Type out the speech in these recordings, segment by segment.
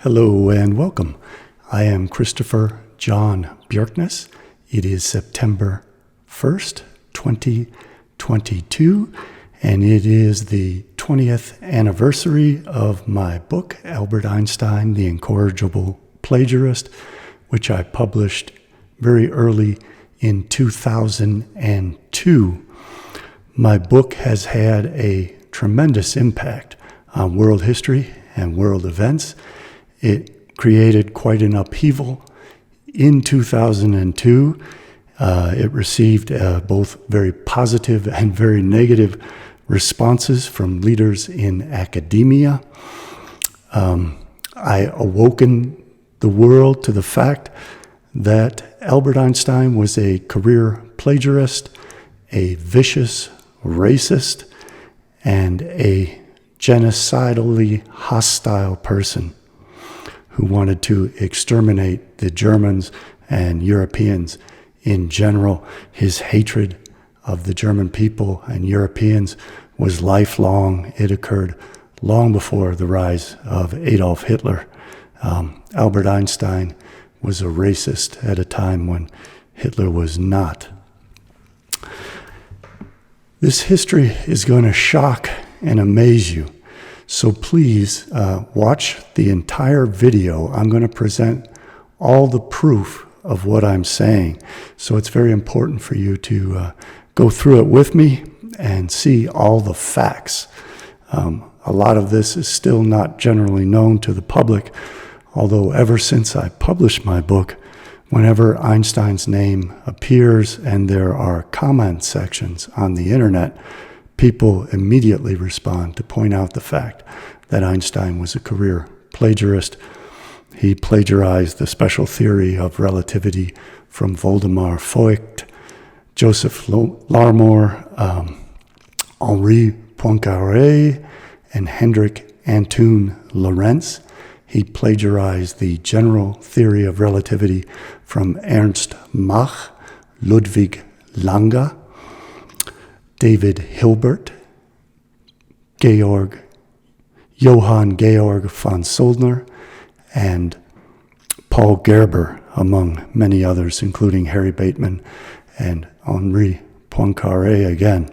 Hello and welcome. I am Christopher Jon Bjerknes. It is September 1st, 2022, and it is the 20th anniversary of my book, Albert Einstein the Incorrigible Plagiarist, which I published very early in 2002. My book has had a tremendous impact on world history and world events. It created quite an upheaval in 2002. It received both very positive and very negative responses from leaders in academia. I awoken the world to the fact that Albert Einstein was a career plagiarist, a vicious racist, and a genocidally hostile person who wanted to exterminate the Germans and Europeans in general. His hatred of the German people and Europeans was lifelong. It occurred long before the rise of Adolf Hitler. Albert Einstein was a racist at a time when Hitler was not. This history is going to shock and amaze you. So please watch the entire video. I'm going to present all the proof of what I'm saying. So it's very important for you to go through it with me and see all the facts. A lot of this is still not generally known to the public, although ever since I published my book, whenever Einstein's name appears and there are comment sections on the internet, people immediately respond to point out the fact that Einstein was a career plagiarist. He plagiarized the special theory of relativity from Waldemar Voigt, Joseph Larmor, Henri Poincaré, and Hendrik Antoon Lorentz. He plagiarized the general theory of relativity from Ernst Mach, Ludwig Lange, David Hilbert, Johann Georg von Soldner, and Paul Gerber, among many others, including Harry Bateman and Henri Poincaré again.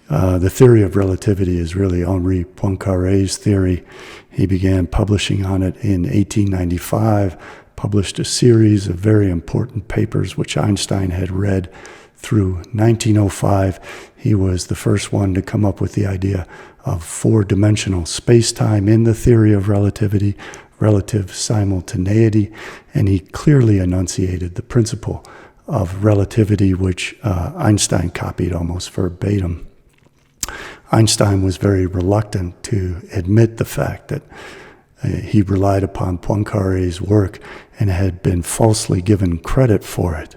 The theory of relativity is really Henri Poincaré's theory. He began publishing on it in 1895, published a series of very important papers which Einstein had read through 1905. He was the first one to come up with the idea of four-dimensional space-time in the theory of relativity, relative simultaneity, and he clearly enunciated the principle of relativity, which Einstein copied almost verbatim. Einstein was very reluctant to admit the fact that he relied upon Poincaré's work and had been falsely given credit for it.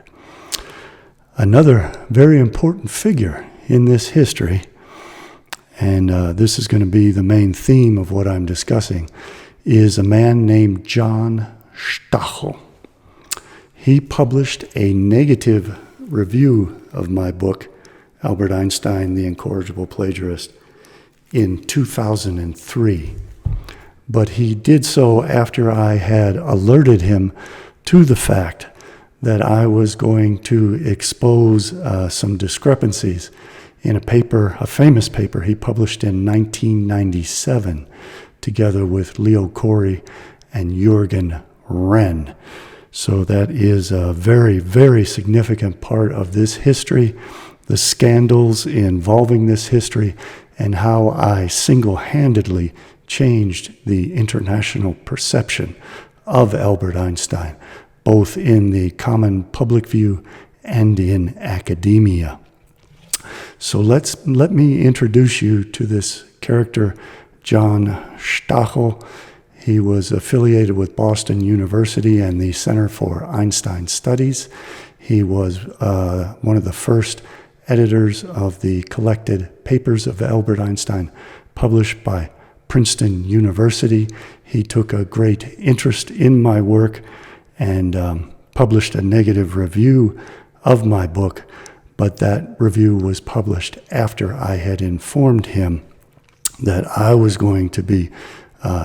Another very important figure in this history, and this is going to be the main theme of what I'm discussing, is a man named Jon Stachel. He published a negative review of my book, Albert Einstein the Incorrigible Plagiarist, in 2003. But he did so after I had alerted him to the fact that I was going to expose some discrepancies in a paper, a famous paper he published in 1997, together with Leo Corey and Jurgen Renn. So that is a very, very significant part of this history, the scandals involving this history, and how I single-handedly changed the international perception of Albert Einstein, both in the common public view and in academia. So let me introduce you to this character, Jon Stachel. He was affiliated with Boston University and the Center for Einstein Studies. He was one of the first editors of the collected papers of Albert Einstein published by Princeton University. He took a great interest in my work and published a negative review of my book, but that review was published after I had informed him that I was going to be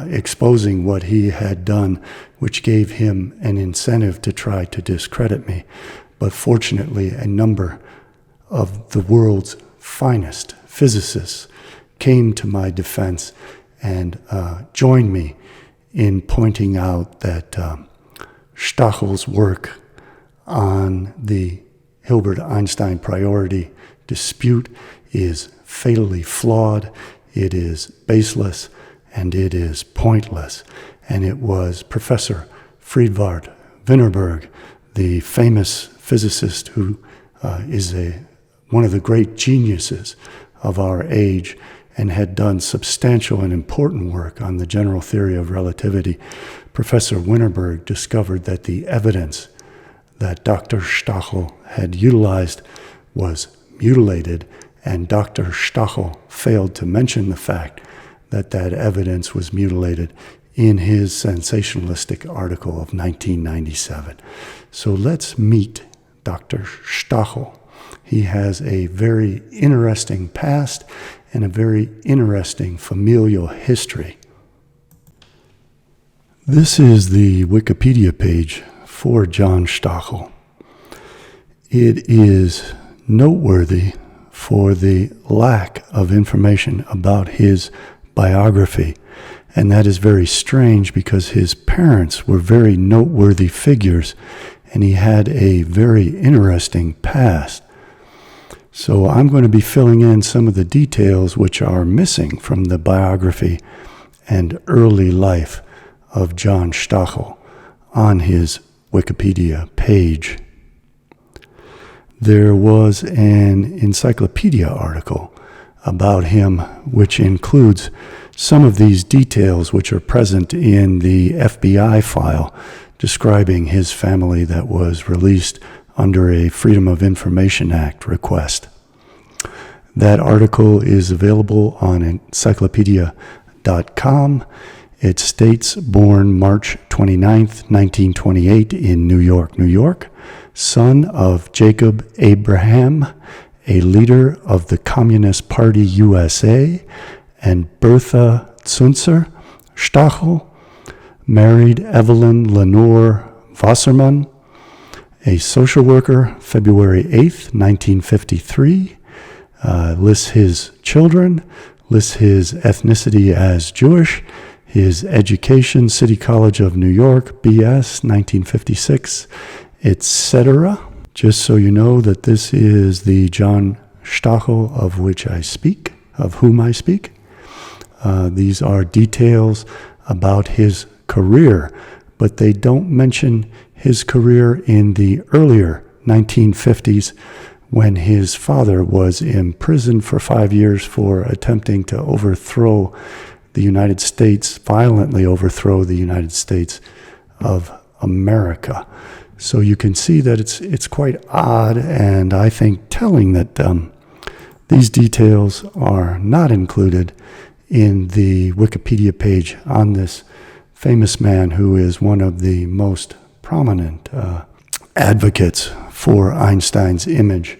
exposing what he had done, which gave him an incentive to try to discredit me. But fortunately, a number of the world's finest physicists came to my defense and joined me in pointing out that Stachel's work on the Hilbert-Einstein priority dispute is fatally flawed, it is baseless, and it is pointless. And it was Professor Friedwald Wienerberg, the famous physicist who is one of the great geniuses of our age and had done substantial and important work on the general theory of relativity. Professor Wienerberg discovered that the evidence that Dr. Stachel had utilized was mutilated, and Dr. Stachel failed to mention the fact that that evidence was mutilated in his sensationalistic article of 1997. So let's meet Dr. Stachel. He has a very interesting past and a very interesting familial history. This is the Wikipedia page for Jon Stachel. It is noteworthy for the lack of information about his biography, and that is very strange because his parents were very noteworthy figures and he had a very interesting past. So I'm going to be filling in some of the details which are missing from the biography and early life of Jon Stachel on his Wikipedia page. There was an encyclopedia article about him which includes some of these details which are present in the FBI file describing his family that was released under a Freedom of Information Act request. That article is available on encyclopedia.com. It states, born March 29th, 1928 in New York, New York, son of Jacob Abraham, a leader of the Communist Party USA, and Bertha Zunzer Stachel, married Evelyn Lenore Wassermann, a social worker, February 8th, 1953, lists his children, lists his ethnicity as Jewish, his education, City College of New York, B.S., 1956, etc. Just so you know that this is the Jon Stachel of whom I speak. These are details about his career, but they don't mention his career in the earlier 1950s when his father was imprisoned for 5 years for attempting to violently overthrow the United States of America. So you can see that it's quite odd, and I think telling that these details are not included in the Wikipedia page on this famous man who is one of the most prominent advocates for Einstein's image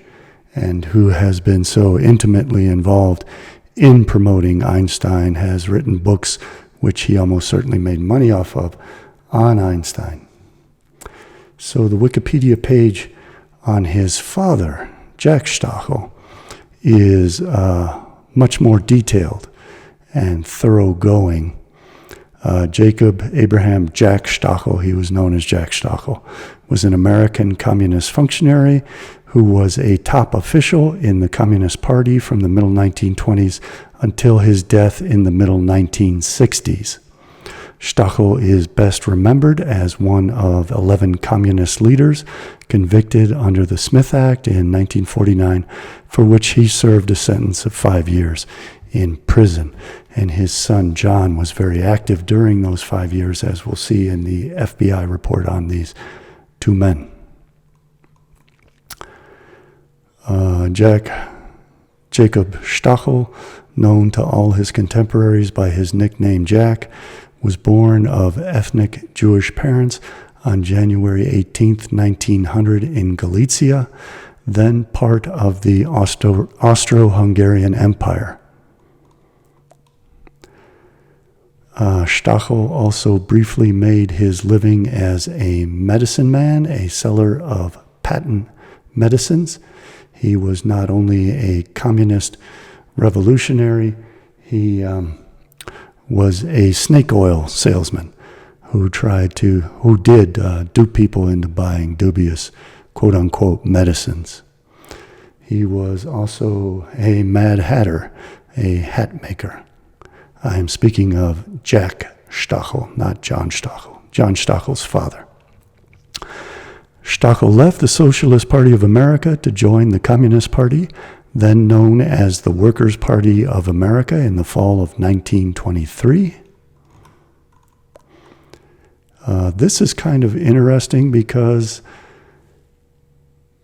and who has been so intimately involved in promoting Einstein, has written books which he almost certainly made money off of on Einstein. So the Wikipedia page on his father, Jack Stachel, is much more detailed and thoroughgoing. Jacob Abraham Jack Stachel, he was known as Jack Stachel, was an American communist functionary who was a top official in the Communist Party from the middle 1920s until his death in the middle 1960s. Stachel is best remembered as one of 11 communist leaders convicted under the Smith Act in 1949, for which he served a sentence of 5 years in prison. And his son John was very active during those 5 years, as we'll see in the FBI report on these two men. Jacob Stachel, known to all his contemporaries by his nickname Jack, was born of ethnic Jewish parents on January 18, 1900 in Galicia, then part of the Austro-Hungarian Empire. Stachel also briefly made his living as a medicine man, a seller of patent medicines. He was not only a communist revolutionary, he was a snake oil salesman who did dupe people into buying dubious, quote-unquote, medicines. He was also a Mad Hatter, a hat maker. I am speaking of Jack Stachel, not John Stachel, John Stachel's father. Stachel left the Socialist Party of America to join the Communist Party, then known as the Workers' Party of America, in the fall of 1923. This is kind of interesting because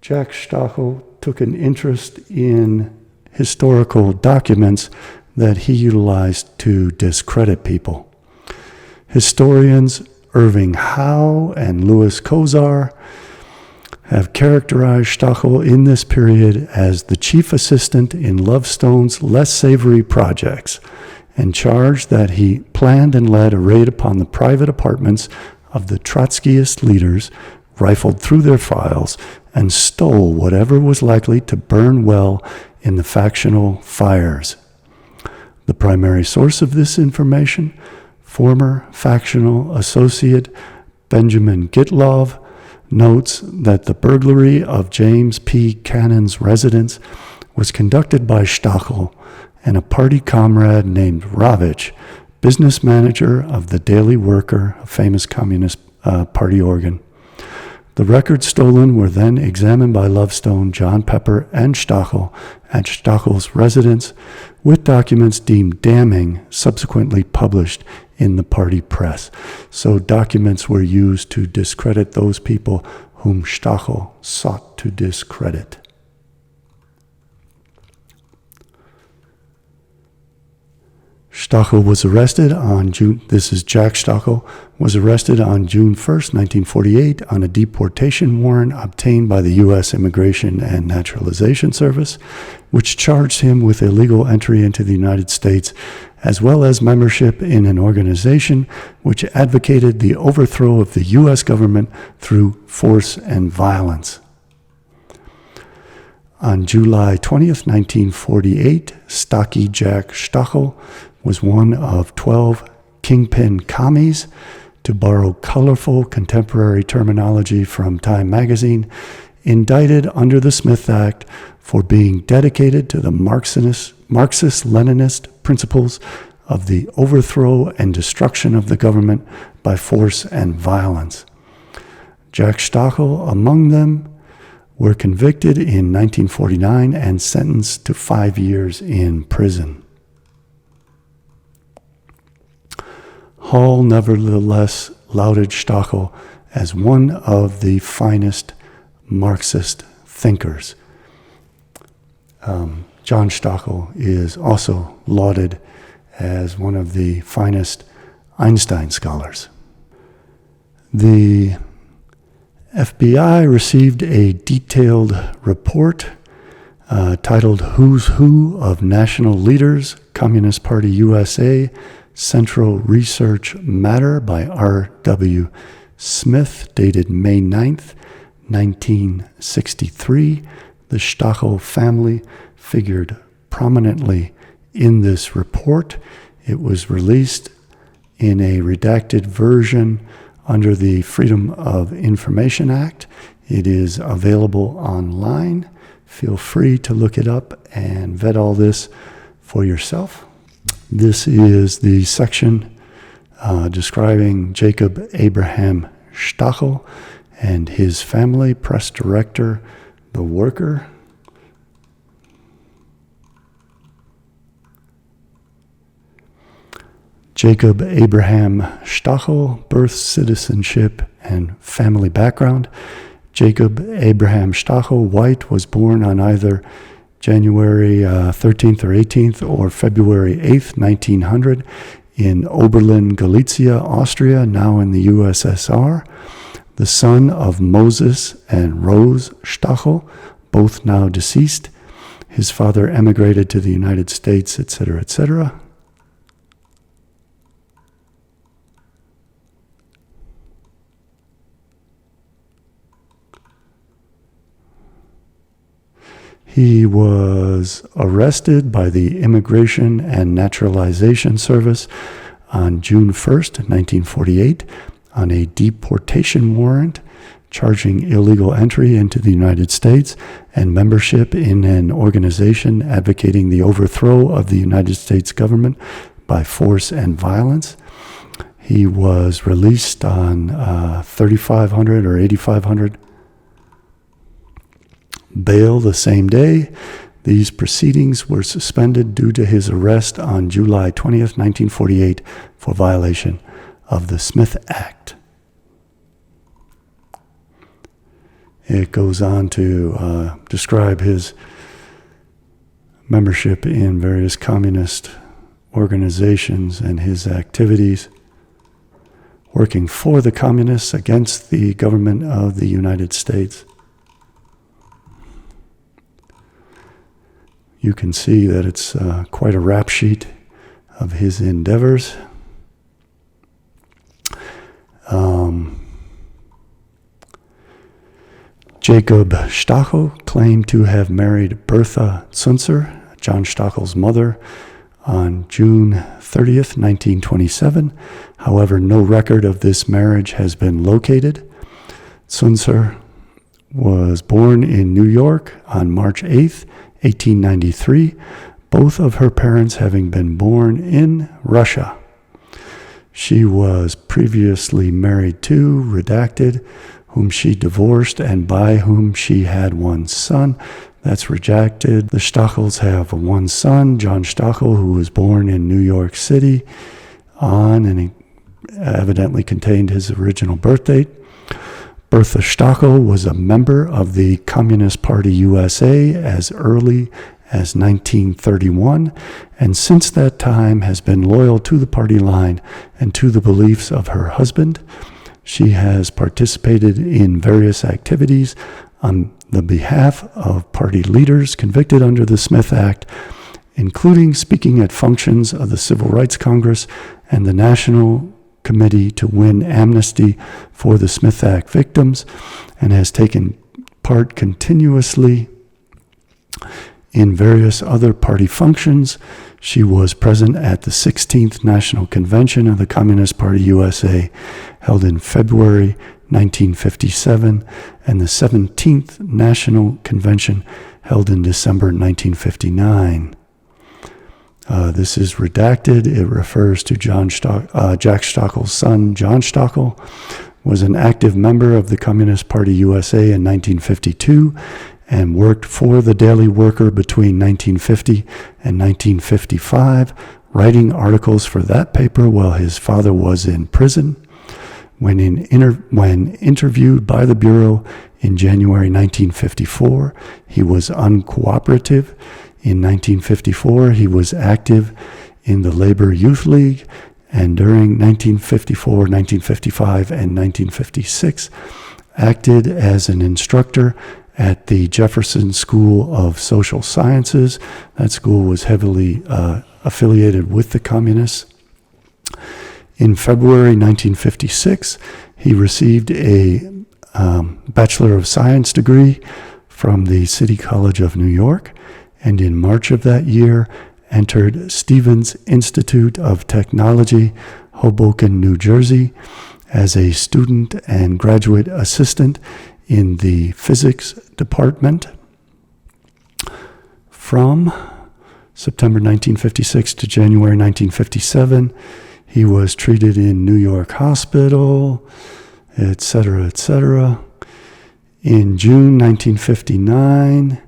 Jack Stachel took an interest in historical documents that he utilized to discredit people. Historians Irving Howe and Louis Kozar have characterized Stachel in this period as the chief assistant in Lovestone's less savory projects, and charged that he planned and led a raid upon the private apartments of the Trotskyist leaders, rifled through their files, and stole whatever was likely to burn well in the factional fires. The primary source of this information, former factional associate Benjamin Gitlov, notes that the burglary of James P. Cannon's residence was conducted by Stachel and a party comrade named Ravitch, business manager of the Daily Worker, a famous Communist Party organ. The records stolen were then examined by Lovestone, John Pepper, and Stachel at Stachel's residence, with documents deemed damning subsequently published in the party press. So documents were used to discredit those people whom Stachel sought to discredit. Stachel was arrested on June 1st, 1948 on a deportation warrant obtained by the U.S. Immigration and Naturalization Service, which charged him with illegal entry into the United States, as well as membership in an organization which advocated the overthrow of the U.S. government through force and violence. On July 20th, 1948, Stocky Jack Stachel was one of 12 kingpin commies, to borrow colorful contemporary terminology from Time magazine, indicted under the Smith Act for being dedicated to the Marxist-Leninist principles of the overthrow and destruction of the government by force and violence. Jack Stachel, among them, were convicted in 1949 and sentenced to 5 years in prison. Hall nevertheless lauded Stachel as one of the finest Marxist thinkers. John Stachel is also lauded as one of the finest Einstein scholars. The FBI received a detailed report titled Who's Who of National Leaders, Communist Party USA, Central Research Matter by R.W. Smith, dated May 9th, 1963. The Stachel family figured prominently in this report. It was released in a redacted version under the Freedom of Information Act. It is available online. Feel free to look it up and vet all this for yourself. This is the section describing Jacob Abraham Stachel and his family, press director, The Worker. Jacob Abraham Stachel, birth, citizenship, and family background. Jacob Abraham Stachel White was born on either January 13th or 18th or February 8th, 1900 in Oberlin, Galicia, Austria, now in the USSR. The son of Moses and Rose Stachel, both now deceased. His father emigrated to the United States, etc., etc. He was arrested by the Immigration and Naturalization Service on June 1st, 1948, on a deportation warrant charging illegal entry into the United States and membership in an organization advocating the overthrow of the United States government by force and violence. He was released on $3,500 or $8,500 bail the same day. These proceedings were suspended due to his arrest on July 20th, 1948, for violation of the Smith Act. It goes on to describe his membership in various communist organizations and his activities working for the communists against the government of the United States. You can see that it's quite a rap sheet of his endeavors. Jacob Stachel claimed to have married Bertha Zunzer, John Stachel's mother, on June 30th, 1927. However, no record of this marriage has been located. Zunzer was born in New York on March 8th, 1893, both of her parents having been born in Russia. She was previously married to, redacted, whom she divorced and by whom she had one son. That's redacted. The Stachels have one son, Jon Stachel, who was born in New York City and he evidently contained his original birth date. Bertha Stachel was a member of the Communist Party USA as early as 1931, and since that time has been loyal to the party line and to the beliefs of her husband. She has participated in various activities on the behalf of party leaders convicted under the Smith Act, including speaking at functions of the Civil Rights Congress and the National Committee to win amnesty for the Smith Act victims, and has taken part continuously in various other party functions. She was present at the 16th National Convention of the Communist Party USA, held in February 1957, and the 17th National Convention, held in December 1959. This is redacted. It refers to Jack Stachel's son, Jon Stachel, was an active member of the Communist Party USA in 1952 and worked for the Daily Worker between 1950 and 1955, writing articles for that paper while his father was in prison. When interviewed by the Bureau in January 1954, he was uncooperative. In 1954, he was active in the Labor Youth League, and during 1954, 1955, and 1956, acted as an instructor at the Jefferson School of Social Sciences. That school was heavily affiliated with the communists. In February 1956, he received a Bachelor of Science degree from the City College of New York, and in March of that year entered Stevens Institute of Technology, Hoboken, New Jersey, as a student and graduate assistant in the physics department. From September 1956 to January 1957, he was treated in New York Hospital, etc., etc. In June 1959,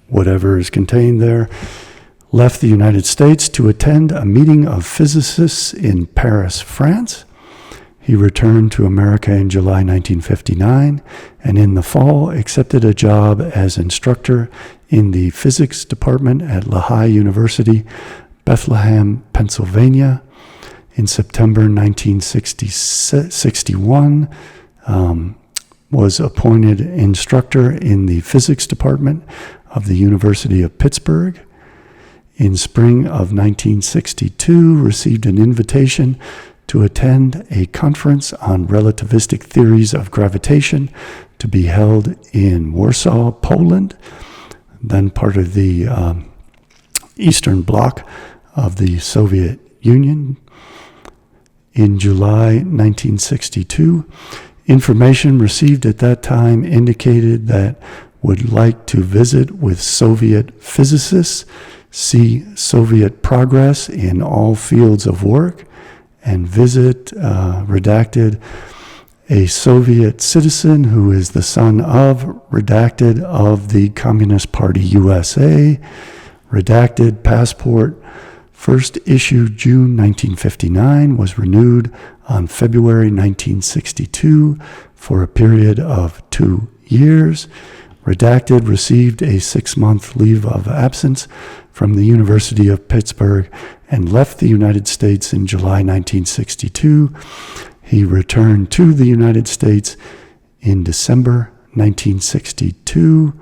whatever is contained there, left the United States to attend a meeting of physicists in Paris, France. He returned to America in July 1959, and in the fall accepted a job as instructor in the physics department at Lehigh University, Bethlehem, Pennsylvania. In September 1961, was appointed instructor in the physics department of the University of Pittsburgh. In spring of 1962, received an invitation to attend a conference on relativistic theories of gravitation to be held in Warsaw, Poland, then part of the Eastern Bloc of the Soviet Union. In July 1962, information received at that time indicated that would like to visit with Soviet physicists, see Soviet progress in all fields of work, and visit, redacted, a Soviet citizen who is the son of, redacted, of the Communist Party USA, redacted, passport, first issued June 1959, was renewed on February 1962 for a period of 2 years. Redacted, received a 6-month leave of absence from the University of Pittsburgh and left the United States in July 1962. He returned to the United States in December 1962.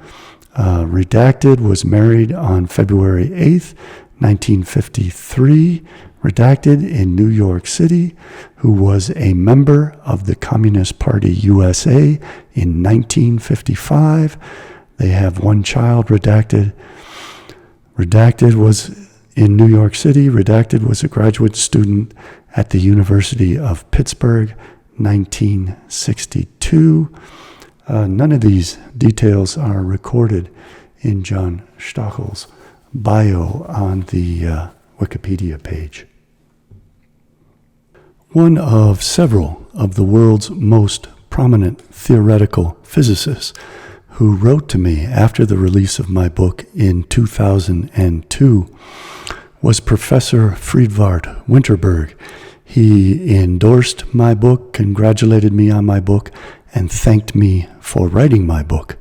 Redacted, was married on February 8th, 1953. Redacted, in New York City, who was a member of the Communist Party USA in 1955. They have one child. Redacted was in New York City. Redacted was a graduate student at the University of Pittsburgh, 1962. None of these details are recorded in Jon Stachel's bio on the Wikipedia page. One of several of the world's most prominent theoretical physicists who wrote to me after the release of my book in 2002 was Professor Friedvart Winterberg. He endorsed my book, congratulated me on my book, and thanked me for writing my book.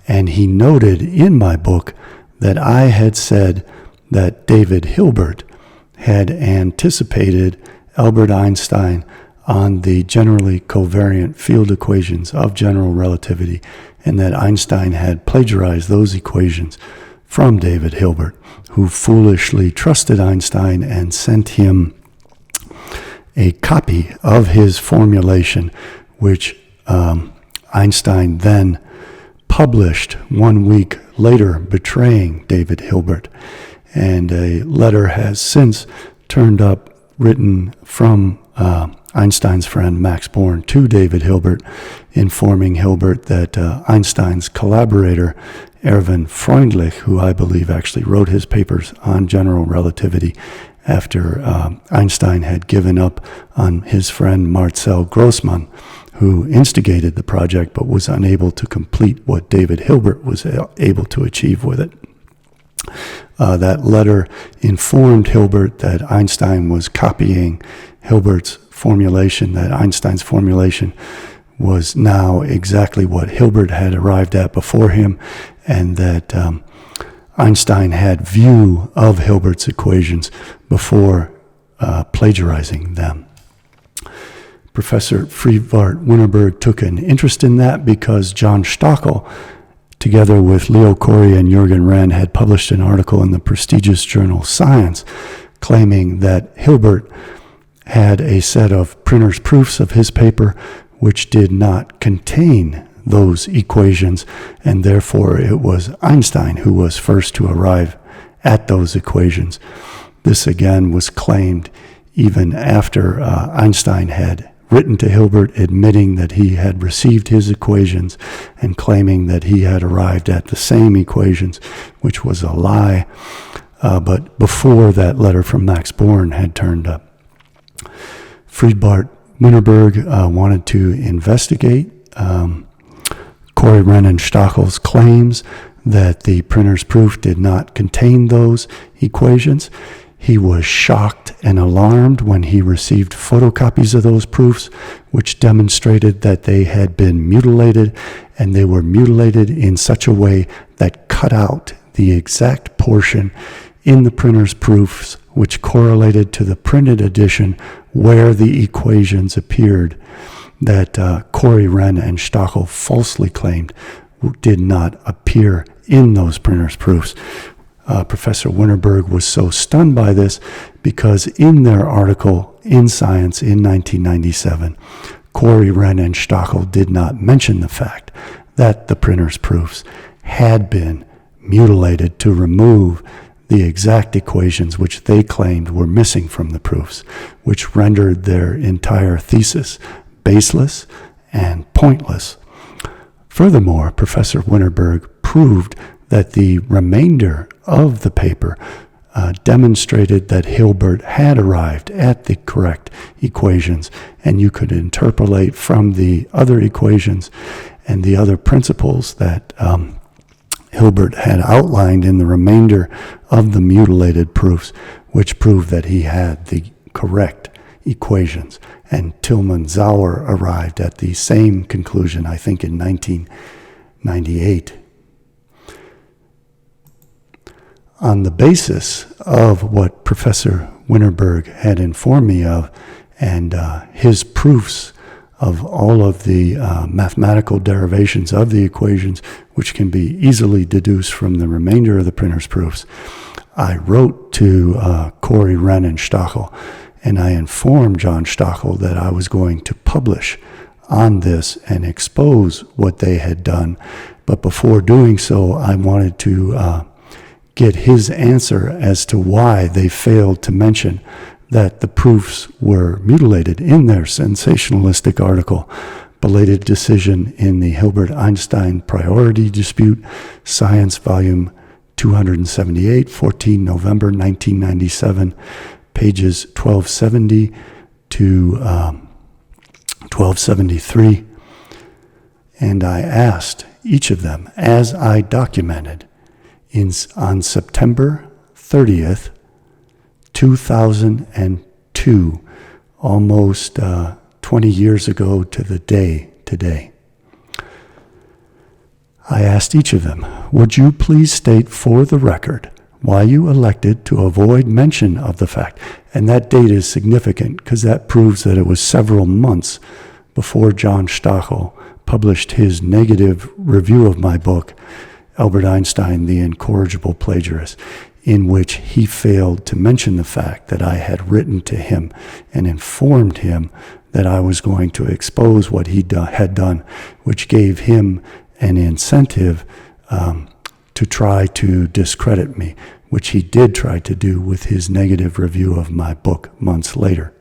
And he noted in my book that I had said that David Hilbert had anticipated Albert Einstein on the generally covariant field equations of general relativity, and that Einstein had plagiarized those equations from David Hilbert, who foolishly trusted Einstein and sent him a copy of his formulation, which Einstein then published 1 week later, betraying David Hilbert. And a letter has since turned up, written from Einstein's friend Max Born to David Hilbert, informing Hilbert that Einstein's collaborator, Erwin Freundlich, who I believe actually wrote his papers on general relativity after Einstein had given up on his friend Marcel Grossmann, who instigated the project but was unable to complete what David Hilbert was able to achieve with it. That letter informed Hilbert that Einstein was copying Hilbert's formulation, that Einstein's formulation was now exactly what Hilbert had arrived at before him, and that Einstein had view of Hilbert's equations before plagiarizing them. Professor Friedvart Winterberg took an interest in that because Jon Stachel, together with Leo Corey and Jurgen Renn, had published an article in the prestigious journal Science claiming that Hilbert had a set of printer's proofs of his paper which did not contain those equations, and therefore it was Einstein who was first to arrive at those equations. This again was claimed even after Einstein had written to Hilbert admitting that he had received his equations and claiming that he had arrived at the same equations, which was a lie, but before that letter from Max Born had turned up. Friedvart Winterberg wanted to investigate Corey, Renn, and Stachel's claims that the printer's proof did not contain those equations. He was shocked and alarmed when he received photocopies of those proofs, which demonstrated that they had been mutilated, and they were mutilated in such a way that cut out the exact portion in the printer's proofs which correlated to the printed edition where the equations appeared that Corey, Renn, and Stachel falsely claimed did not appear in those printer's proofs. Professor Winterberg was so stunned by this because in their article in Science in 1997, Corey, Renn, and Stachel did not mention the fact that the printer's proofs had been mutilated to remove the exact equations which they claimed were missing from the proofs, which rendered their entire thesis baseless and pointless. Furthermore, Professor Winterberg proved that the remainder of the paper demonstrated that Hilbert had arrived at the correct equations, and you could interpolate from the other equations and the other principles that Hilbert had outlined in the remainder of the mutilated proofs, which proved that he had the correct equations. And Tillman-Sauer arrived at the same conclusion, I think, in 1998. On the basis of what Professor Winterberg had informed me of and his proofs of all of the mathematical derivations of the equations, which can be easily deduced from the remainder of the printer's proofs, I wrote to Corey, Renn, and Stachel, and I informed John Stachel that I was going to publish on this and expose what they had done. But before doing so, I wanted to get his answer as to why they failed to mention that the proofs were mutilated in their sensationalistic article, Belated Decision in the Hilbert-Einstein Priority Dispute, Science, Volume 278, 14 November 1997, pages 1270 to 1273. And I asked each of them, as I documented, on September 30th, 2002, almost 20 years ago to the day today. I asked each of them, would you please state for the record why you elected to avoid mention of the fact? And that date is significant because that proves that it was several months before Jon Stachel published his negative review of my book, Albert Einstein the Incorrigible Plagiarist, in which he failed to mention the fact that I had written to him and informed him that I was going to expose what he had done, which gave him an incentive to try to discredit me, which he did try to do with his negative review of my book months later.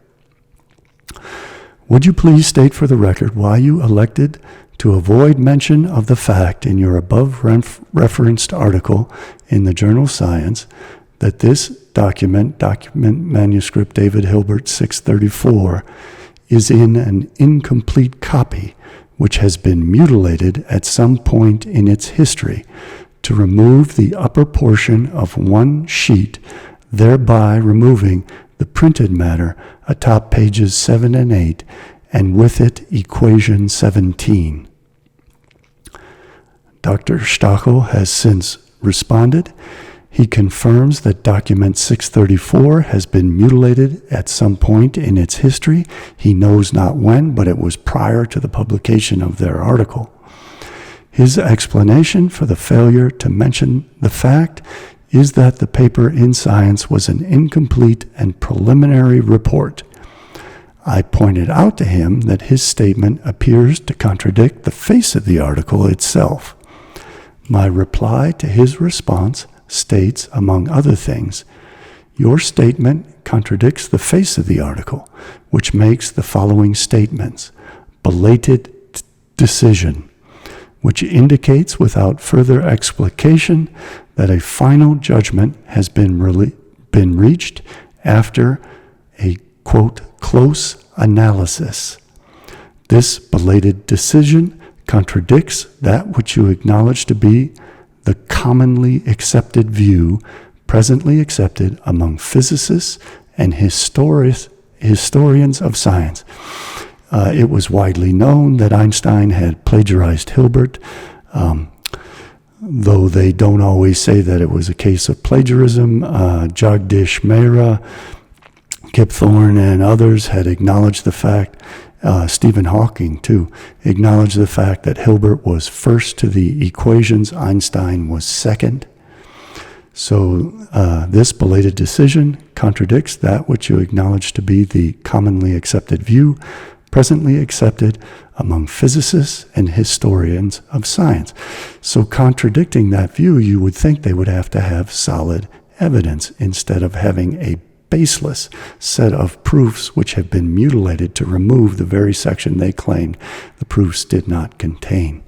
Would you please state for the record why you elected to avoid mention of the fact in your above referenced article in the journal Science that this document manuscript David Hilbert 634, is in an incomplete copy which has been mutilated at some point in its history to remove the upper portion of one sheet, thereby removing the printed matter atop pages 7 and 8, and with it equation 17. Dr. Stachel has since responded. He confirms that document 634 has been mutilated at some point in its history. He knows not when, but it was prior to the publication of their article. His explanation for the failure to mention the fact is that the paper in Science was an incomplete and preliminary report. I pointed out to him that his statement appears to contradict the face of the article itself. My reply to his response states, among other things, your statement contradicts the face of the article, which makes the following statements. Belated decision, which indicates without further explication that a final judgment has been reached after a, quote, close analysis. This belated decision contradicts that which you acknowledge to be the commonly accepted view, presently accepted among physicists and historians of science. It was widely known that Einstein had plagiarized Hilbert, though they don't always say that it was a case of plagiarism. Jagdish Mehra, Kip Thorne, and others had acknowledged the fact. Stephen Hawking, too, acknowledged the fact that Hilbert was first to the equations, Einstein was second. So this belated decision contradicts that which you acknowledge to be the commonly accepted view, presently accepted among physicists and historians of science. So contradicting that view, you would think they would have to have solid evidence instead of having a baseless set of proofs which have been mutilated to remove the very section they claimed the proofs did not contain.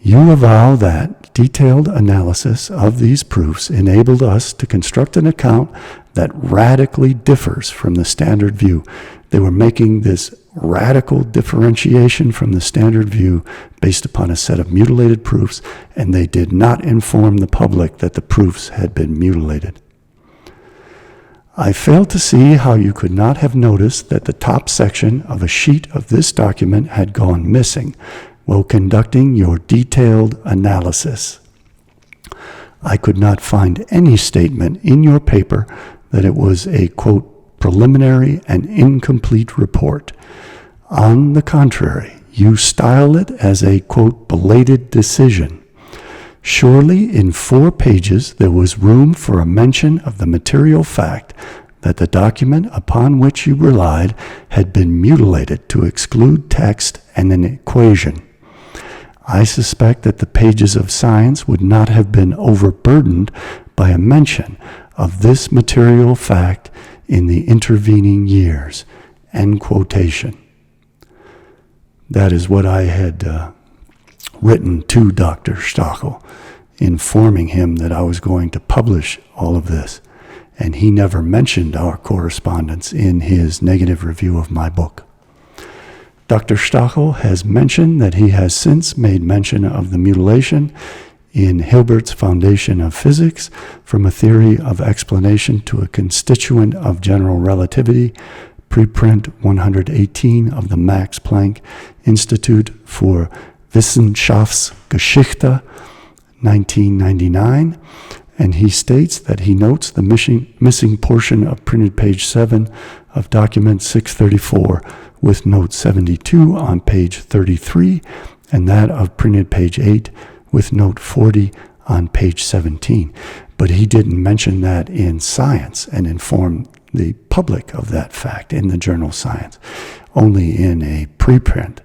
You avow that detailed analysis of these proofs enabled us to construct an account that radically differs from the standard view. They were making this radical differentiation from the standard view based upon a set of mutilated proofs, and they did not inform the public that the proofs had been mutilated. I fail to see how you could not have noticed that the top section of a sheet of this document had gone missing while conducting your detailed analysis. I could not find any statement in your paper that it was a, quote, preliminary and incomplete report. On the contrary, you style it as a, quote, belated decision. Surely in 4 pages there was room for a mention of the material fact that the document upon which you relied had been mutilated to exclude text and an equation. I suspect that the pages of science would not have been overburdened by a mention of this material fact in the intervening years. End quotation. That is what I had written to Dr. Stachel, informing him that I was going to publish all of this, and he never mentioned our correspondence in his negative review of my book. Dr. Stachel has mentioned that he has since made mention of the mutilation in Hilbert's Foundation of Physics, from a theory of explanation to a constituent of general relativity, preprint 118 of the Max Planck Institute for Wissenschaftsgeschichte, 1999, and he states that he notes the missing portion of printed page 7 of document 634 with note 72 on page 33, and that of printed page 8 with note 40 on page 17. But he didn't mention that in Science and inform the public of that fact in the journal Science, only in a preprint.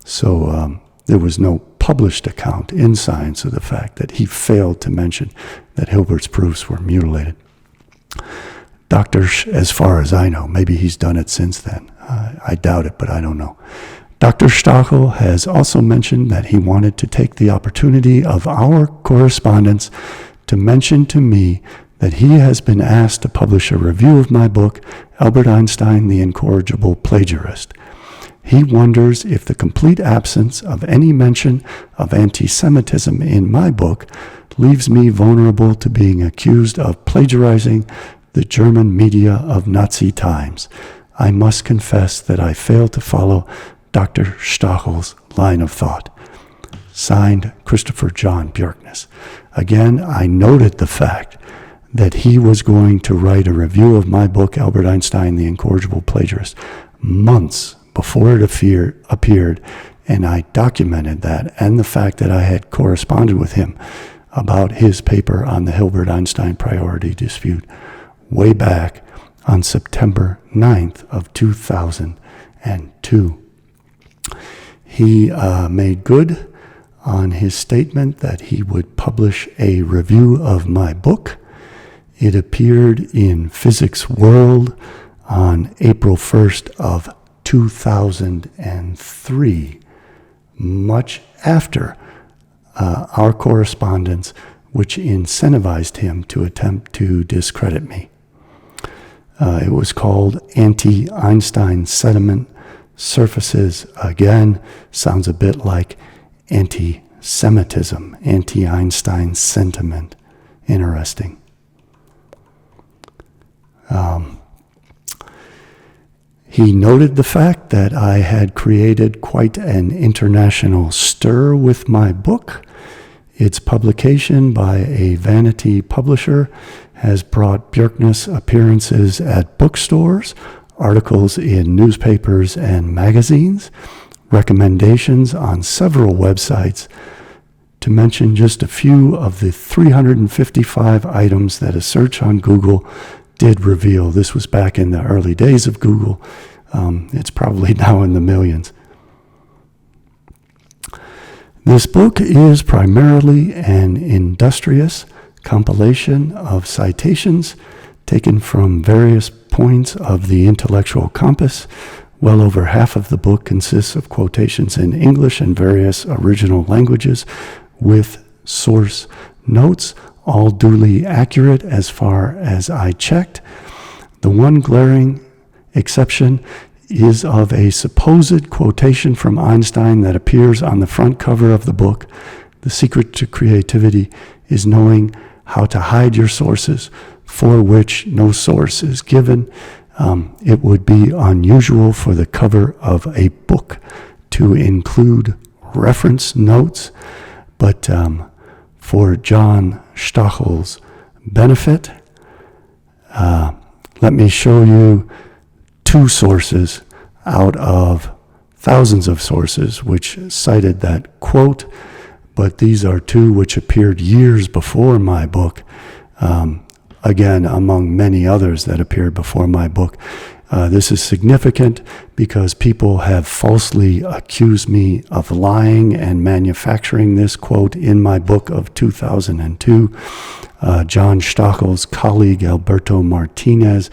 So there was no published account in Science of the fact that he failed to mention that Hilbert's proofs were mutilated. As far as I know, maybe he's done it since then. I doubt it, but I don't know. Dr. Stachel has also mentioned that he wanted to take the opportunity of our correspondence to mention to me that he has been asked to publish a review of my book, Albert Einstein the Incorrigible Plagiarist. He wonders if the complete absence of any mention of anti-Semitism in my book leaves me vulnerable to being accused of plagiarizing the German media of Nazi times. I must confess that I fail to follow Dr. Stachel's line of thought. Signed, Christopher Jon Bjerknes. Again, I noted the fact that he was going to write a review of my book, Albert Einstein the Incorrigible Plagiarist, months before it appeared, and I documented that and the fact that I had corresponded with him about his paper on the Hilbert-Einstein priority dispute way back on September 9th of 2002. He made good on his statement that he would publish a review of my book. It appeared in Physics World on April 1st of 2003, much after our correspondence, which incentivized him to attempt to discredit me. It was called Anti-Einstein Sediment Surfaces. Again, sounds a bit like anti-Semitism, anti-Einstein sentiment. Interesting. He noted the fact that I had created quite an international stir with my book. Its publication by a vanity publisher has brought Bjerknes appearances at bookstores, articles in newspapers and magazines, recommendations on several websites, to mention just a few of the 355 items that a search on Google did reveal. This was back in the early days of Google. It's probably now in the millions. This book is primarily an industrious compilation of citations taken from various points of the intellectual compass. Well over half of the book consists of quotations in English and various original languages with source notes, all duly accurate as far as I checked. The one glaring exception is of a supposed quotation from Einstein that appears on the front cover of the book. The secret to creativity is knowing how to hide your sources, for which no source is given. It would be unusual for the cover of a book to include reference notes, but for Jon Stachel's benefit, let me show you two sources out of thousands of sources which cited that quote, but these are two which appeared years before my book, again, among many others that appeared before my book. This is significant because people have falsely accused me of lying and manufacturing this quote in my book of 2002. Jon Stachel's colleague, Alberto Martinez,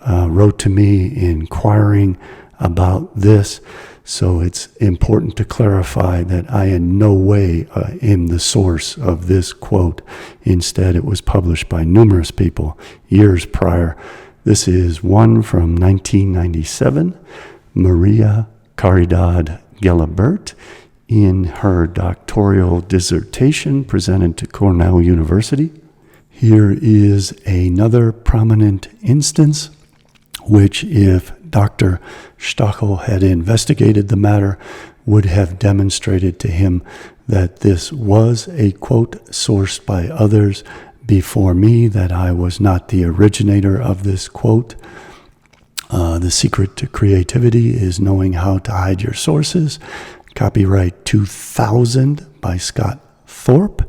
wrote to me inquiring about this. So it's important to clarify that I in no way am the source of this quote. Instead, it was published by numerous people years prior. This is one from 1997, Maria Caridad Gelabert, in her doctoral dissertation presented to Cornell University. Here is another prominent instance, which if Dr. Stachel had investigated the matter, would have demonstrated to him that this was a quote sourced by others before me, that I was not the originator of this quote. The secret to creativity is knowing how to hide your sources. Copyright 2000 by Scott Thorpe.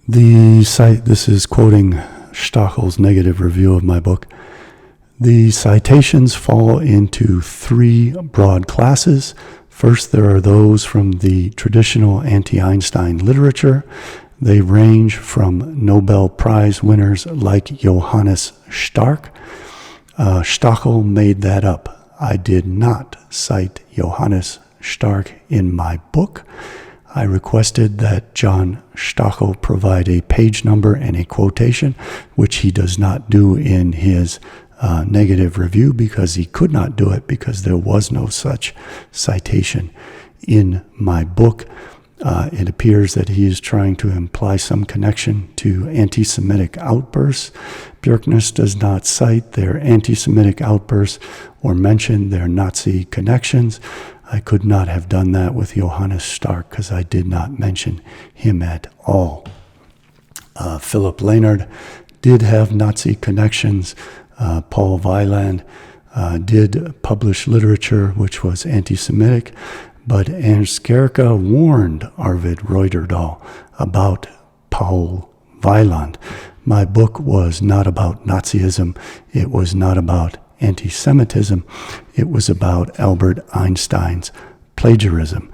This is quoting Stachel's negative review of my book. The citations fall into three broad classes. First, there are those from the traditional anti-Einstein literature. They range from Nobel Prize winners like Johannes Stark. Stachel made that up. I did not cite Johannes Stark in my book. I requested that Jon Stachel provide a page number and a quotation, which he does not do in his negative review, because he could not do it because there was no such citation in my book. It appears that he is trying to imply some connection to anti-Semitic outbursts. Bjerknes does not cite their anti-Semitic outbursts or mention their Nazi connections. I could not have done that with Johannes Stark because I did not mention him at all. Philip Leonard did have Nazi connections. Paul Weiland did publish literature which was anti-Semitic, but Ernst Gerke warned Arvid Reuterdahl about Paul Weiland. My book was not about Nazism. It was not about anti-Semitism. It was about Albert Einstein's plagiarism.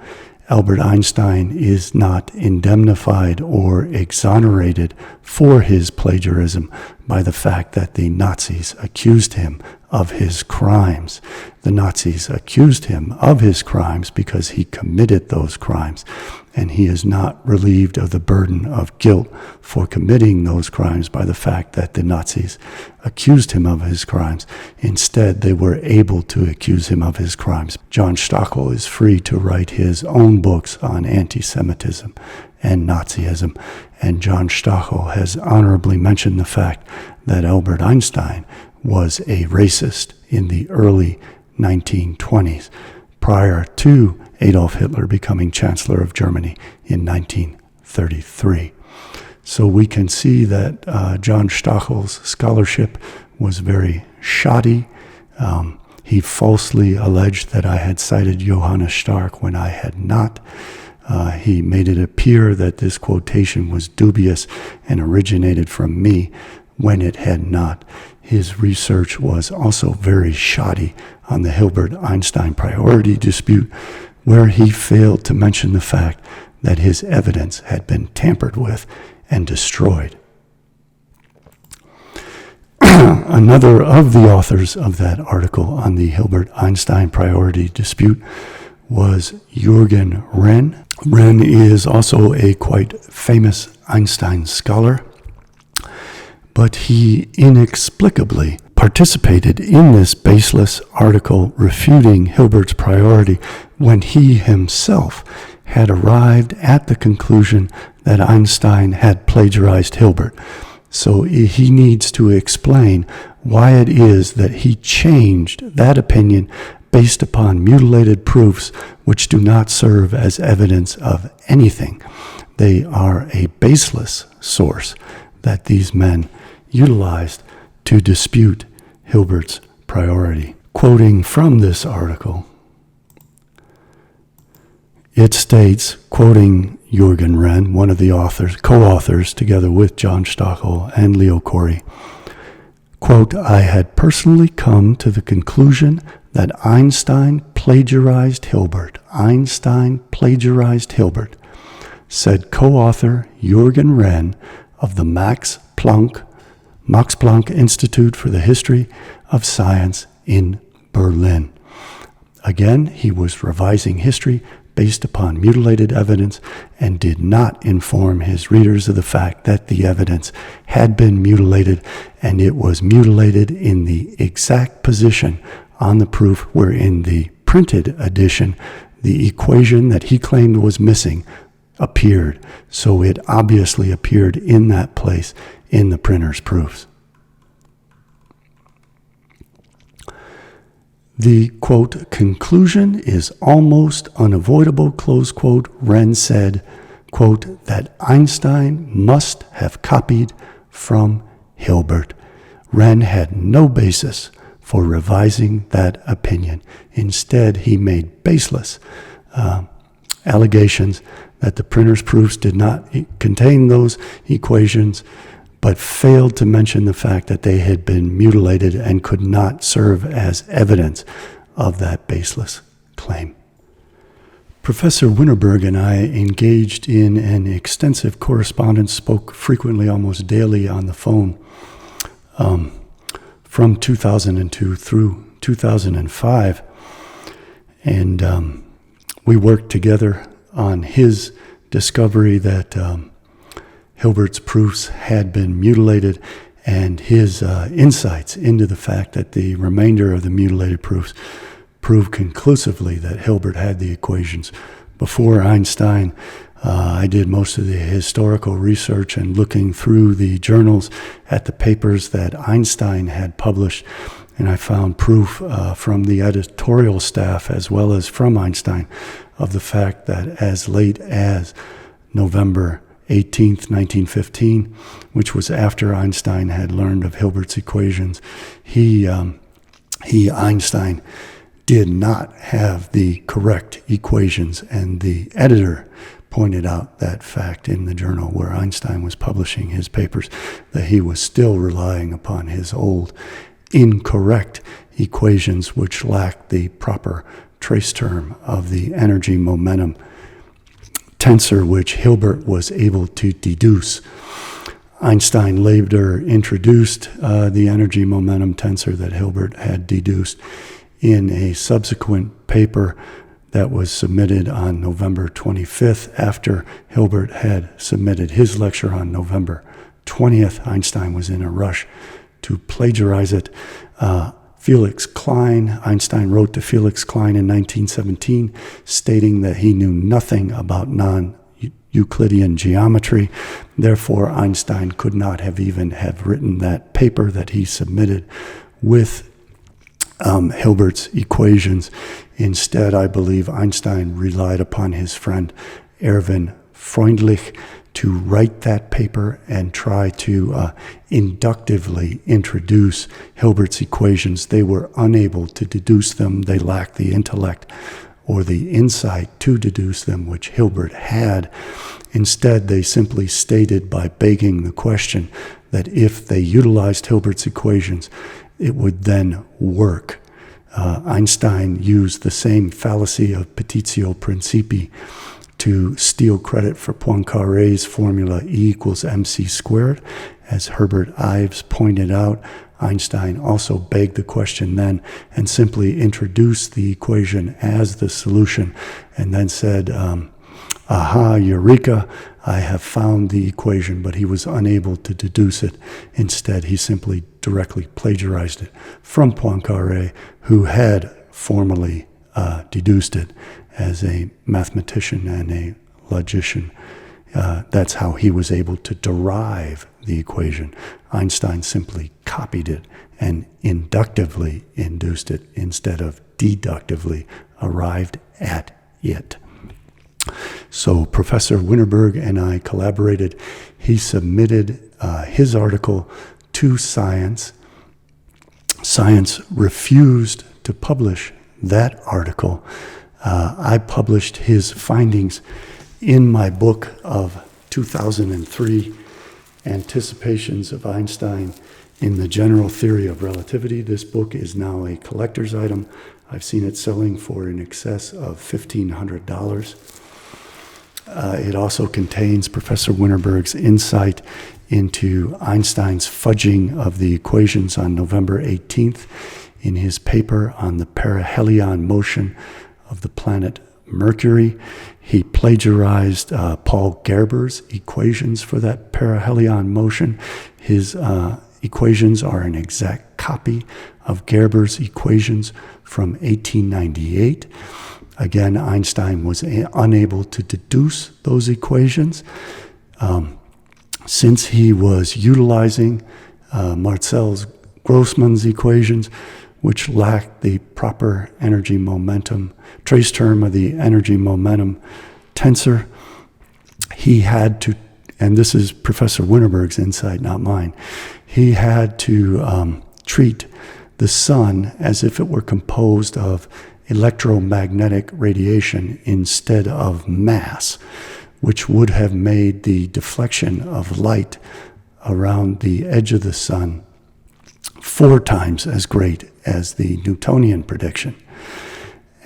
Albert Einstein is not indemnified or exonerated for his plagiarism by the fact that the Nazis accused him of his crimes. The Nazis accused him of his crimes because he committed those crimes, and he is not relieved of the burden of guilt for committing those crimes by the fact that the Nazis accused him of his crimes. Instead, they were able to accuse him of his crimes. Jon Stachel is free to write his own books on anti-Semitism and Nazism, and Jon Stachel has honorably mentioned the fact that Albert Einstein was a racist in the early 1920s, prior to Adolf Hitler becoming Chancellor of Germany in 1933. So we can see that Jon Stachel's scholarship was very shoddy. He falsely alleged that I had cited Johannes Stark when I had not. He made it appear that this quotation was dubious and originated from me, when it had not. His research was also very shoddy on the Hilbert-Einstein priority dispute, where he failed to mention the fact that his evidence had been tampered with and destroyed. Another of the authors of that article on the Hilbert-Einstein priority dispute was Jurgen Renn. Renn is also a quite famous Einstein scholar, but he inexplicably participated in this baseless article refuting Hilbert's priority when he himself had arrived at the conclusion that Einstein had plagiarized Hilbert. So he needs to explain why it is that he changed that opinion based upon mutilated proofs which do not serve as evidence of anything. They are a baseless source that these men utilized to dispute Hilbert's priority. Quoting from this article, it states, quoting Jurgen Renn, one of the co-authors, together with John Stachel and Leo Corey, quote, "I had personally come to the conclusion that Einstein plagiarized Hilbert. Einstein plagiarized Hilbert," said co-author Jurgen Renn of the Max Planck Institute for the History of Science in Berlin. Again, he was revising history based upon mutilated evidence and did not inform his readers of the fact that the evidence had been mutilated, and it was mutilated in the exact position on the proof where in the printed edition the equation that he claimed was missing appeared. So it obviously appeared in that place in the printer's proofs. The, quote, "conclusion is almost unavoidable," close quote. Renn said, quote, "that Einstein must have copied from Hilbert." Renn had no basis for revising that opinion. Instead, he made baseless allegations that the printer's proofs did not contain those equations, but failed to mention the fact that they had been mutilated and could not serve as evidence of that baseless claim. Professor Winterberg and I engaged in an extensive correspondence, spoke frequently, almost daily on the phone, from 2002 through 2005. And we worked together on his discovery that Hilbert's proofs had been mutilated, and his insights into the fact that the remainder of the mutilated proofs proved conclusively that Hilbert had the equations before Einstein. I did most of the historical research and looking through the journals at the papers that Einstein had published, and I found proof from the editorial staff as well as from Einstein of the fact that as late as November 18th, 1915, which was after Einstein had learned of Hilbert's equations, Einstein did not have the correct equations, and the editor pointed out that fact in the journal where Einstein was publishing his papers, that he was still relying upon his old incorrect equations, which lacked the proper trace term of the energy momentum tensor, which Hilbert was able to deduce. Einstein later introduced the energy momentum tensor that Hilbert had deduced in a subsequent paper that was submitted on November 25th after Hilbert had submitted his lecture on November 20th. Einstein was in a rush to plagiarize it. Einstein wrote to Felix Klein in 1917 stating that he knew nothing about non-Euclidean geometry. Therefore, Einstein could not have even have written that paper that he submitted with Hilbert's equations. Instead, I believe Einstein relied upon his friend Erwin Freundlich to write that paper and try to inductively introduce Hilbert's equations. They were unable to deduce them. They lacked the intellect or the insight to deduce them, which Hilbert had. Instead, they simply stated by begging the question that if they utilized Hilbert's equations, it would then work. Einstein used the same fallacy of petitio principii to steal credit for Poincaré's formula E equals mc squared. As Herbert Ives pointed out, Einstein also begged the question then and simply introduced the equation as the solution and then said, aha, eureka, I have found the equation, but he was unable to deduce it. Instead, he simply directly plagiarized it from Poincaré, who had formally deduced it as a mathematician and a logician. That's how he was able to derive the equation. Einstein simply copied it and inductively induced it instead of deductively arrived at it. So Professor Winterberg and I collaborated. He submitted his article to Science. Science refused to publish that article. I published his findings in my book of 2003, Anticipations of Einstein in the General Theory of Relativity. This book is now a collector's item. I've seen it selling for in excess of $1,500. It also contains Professor Winterberg's insight into Einstein's fudging of the equations on November 18th in his paper on the perihelion motion of the planet Mercury. He plagiarized Paul Gerber's equations for that perihelion motion. His equations are an exact copy of Gerber's equations from 1898. Again, Einstein was unable to deduce those equations. Since he was utilizing Marcel Grossman's equations, which lacked the proper energy momentum, trace term of the energy momentum tensor, he had to, and this is Professor Winterberg's insight, not mine, he had to treat the sun as if it were composed of electromagnetic radiation instead of mass, which would have made the deflection of light around the edge of the sun 4 times as great as the Newtonian prediction.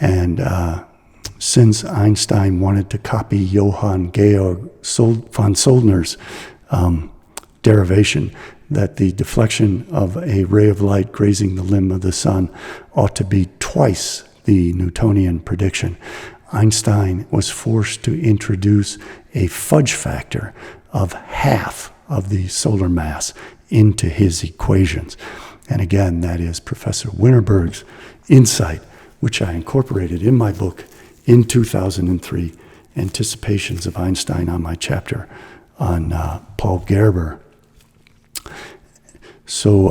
And since Einstein wanted to copy Johann Georg von Soldner's derivation that the deflection of a ray of light grazing the limb of the sun ought to be twice the Newtonian prediction, Einstein was forced to introduce a fudge factor of half of the solar mass into his equations. And again, that is Professor Winterberg's insight, which I incorporated in my book in 2003, Anticipations of Einstein, on my chapter on Paul Gerber. So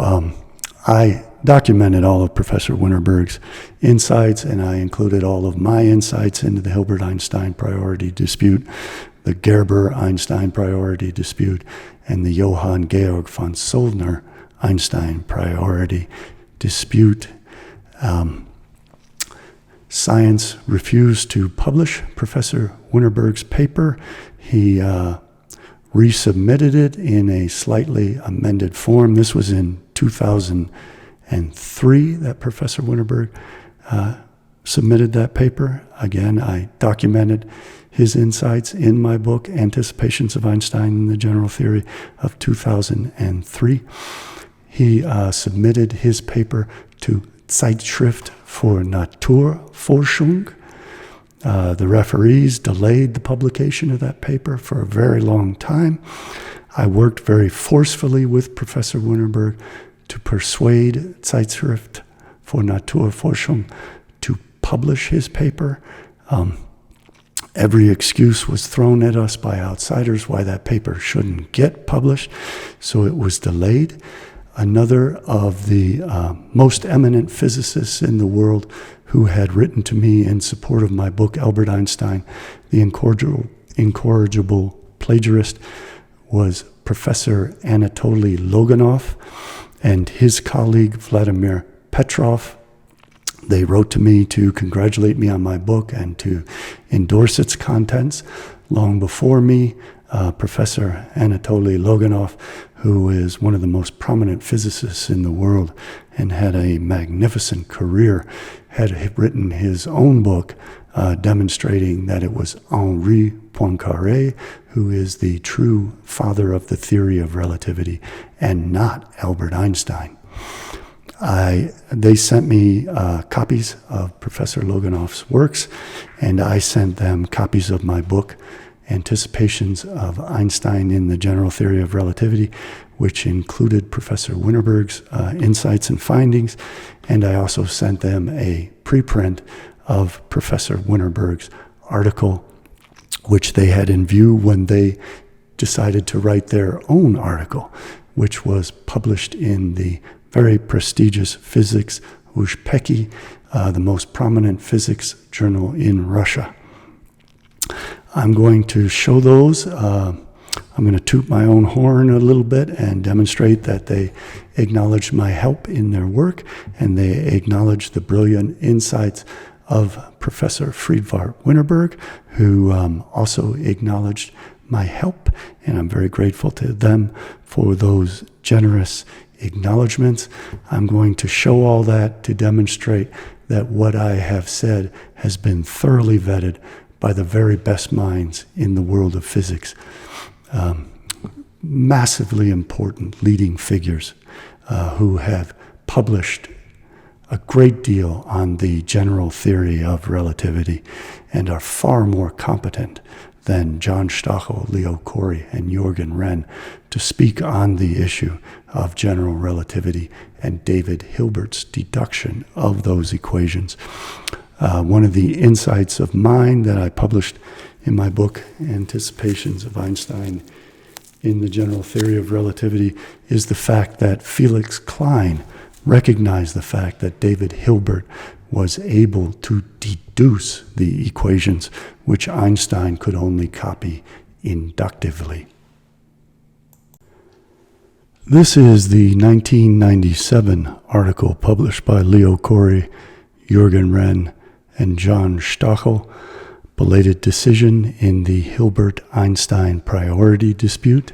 I documented all of Professor Winterberg's insights, and I included all of my insights into the Hilbert-Einstein priority dispute, the Gerber-Einstein priority dispute, and the Johann Georg von Soldner Einstein priority dispute. Science refused to publish Professor Winterberg's paper. He resubmitted it in a slightly amended form. This was in 2003 that Professor Winterberg submitted that paper. Again, I documented his insights in my book, Anticipations of Einstein in the General Theory of 2003. He submitted his paper to Zeitschrift für Naturforschung. The referees delayed the publication of that paper for a very long time. I worked very forcefully with Professor Winterberg to persuade Zeitschrift für Naturforschung to publish his paper. Every excuse was thrown at us by outsiders why that paper shouldn't get published, so it was delayed. Another of the most eminent physicists in the world who had written to me in support of my book, Albert Einstein, the Incorrigible Plagiarist, was Professor Anatoly Loganov and his colleague Vladimir Petrov. They wrote to me to congratulate me on my book and to endorse its contents. Long before me, Professor Anatoly Loganov, who is one of the most prominent physicists in the world and had a magnificent career, had written his own book demonstrating that it was Henri Poincaré who is the true father of the theory of relativity and not Albert Einstein. They sent me copies of Professor Loganov's works, and I sent them copies of my book, Anticipations of Einstein in the General Theory of Relativity, which included Professor Winterberg's insights and findings, and I also sent them a preprint of Professor Winterberg's article, which they had in view when they decided to write their own article, which was published in the very prestigious Physics Uzbeki, the most prominent physics journal in Russia. I'm going to show those. I'm going to toot my own horn a little bit and demonstrate that they acknowledge my help in their work, and they acknowledge the brilliant insights of Professor Friedvart Winterberg, who also acknowledged my help, and I'm very grateful to them for those generous acknowledgments. I'm going to show all that to demonstrate that what I have said has been thoroughly vetted by the very best minds in the world of physics. Massively important leading figures who have published a great deal on the general theory of relativity and are far more competent than John Stachel, Leo Corey, and Jurgen Renn to speak on the issue of general relativity and David Hilbert's deduction of those equations. One of the insights of mine that I published in my book, Anticipations of Einstein in the General Theory of Relativity, is the fact that Felix Klein recognized the fact that David Hilbert was able to deduce the equations which Einstein could only copy inductively. This is the 1997 article published by Leo Corey, Jurgen Renn, and John Stachel, Belated Decision in the Hilbert-Einstein Priority Dispute.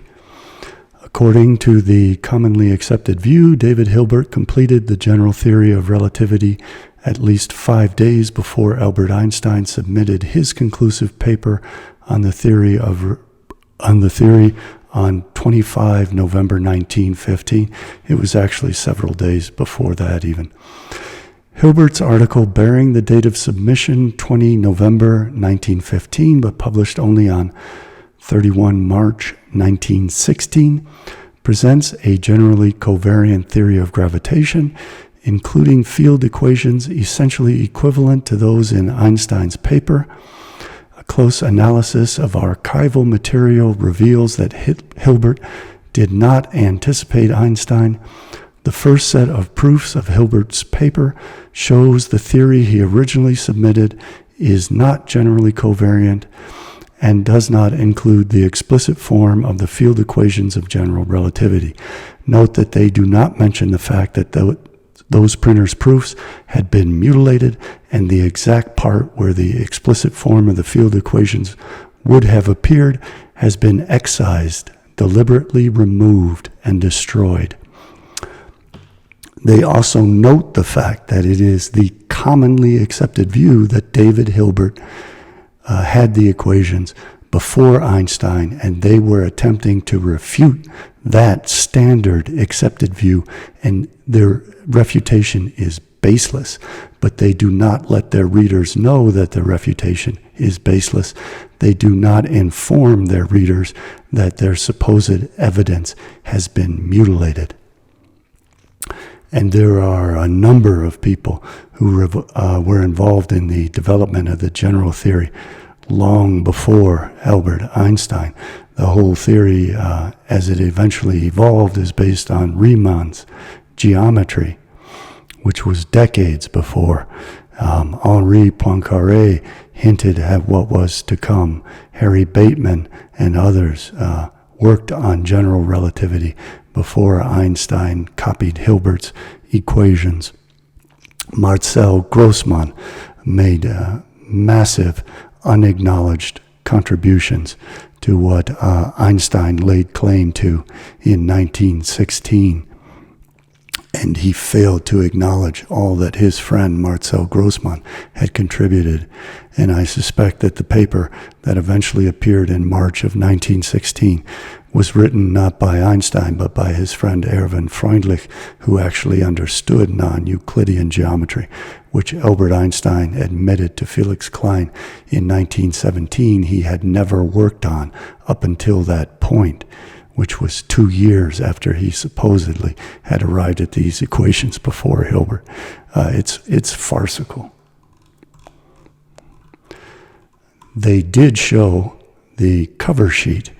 According to the commonly accepted view, David Hilbert completed the general theory of relativity at least 5 days before Albert Einstein submitted his conclusive paper on the theory on 25 November 1915. It was actually several days before that even. Hilbert's article, bearing the date of submission 20 November 1915, but published only on 31 March 1916, presents a generally covariant theory of gravitation, including field equations essentially equivalent to those in Einstein's paper. A close analysis of archival material reveals that Hilbert did not anticipate Einstein. The first set of proofs of Hilbert's paper shows the theory he originally submitted is not generally covariant and does not include the explicit form of the field equations of general relativity. Note that they do not mention the fact that those printers' proofs had been mutilated, and the exact part where the explicit form of the field equations would have appeared has been excised, deliberately removed, and destroyed. They also note the fact that it is the commonly accepted view that David Hilbert had the equations before Einstein, and they were attempting to refute that standard accepted view, and their refutation is baseless, but they do not let their readers know that the refutation is baseless. They do not inform their readers that their supposed evidence has been mutilated. And there are a number of people who were involved in the development of the general theory long before Albert Einstein. The whole theory, as it eventually evolved, is based on Riemann's geometry, which was decades before. Henri Poincaré hinted at what was to come. Harry Bateman and others worked on general relativity before Einstein copied Hilbert's equations. Marcel Grossmann made massive, unacknowledged contributions to what Einstein laid claim to in 1916. And he failed to acknowledge all that his friend Marcel Grossmann had contributed. And I suspect that the paper that eventually appeared in March of 1916 was written not by Einstein, but by his friend Erwin Freundlich, who actually understood non-Euclidean geometry, which Albert Einstein admitted to Felix Klein in 1917 he had never worked on up until that point, which was 2 years after he supposedly had arrived at these equations before Hilbert. It's farcical. They did show the cover sheet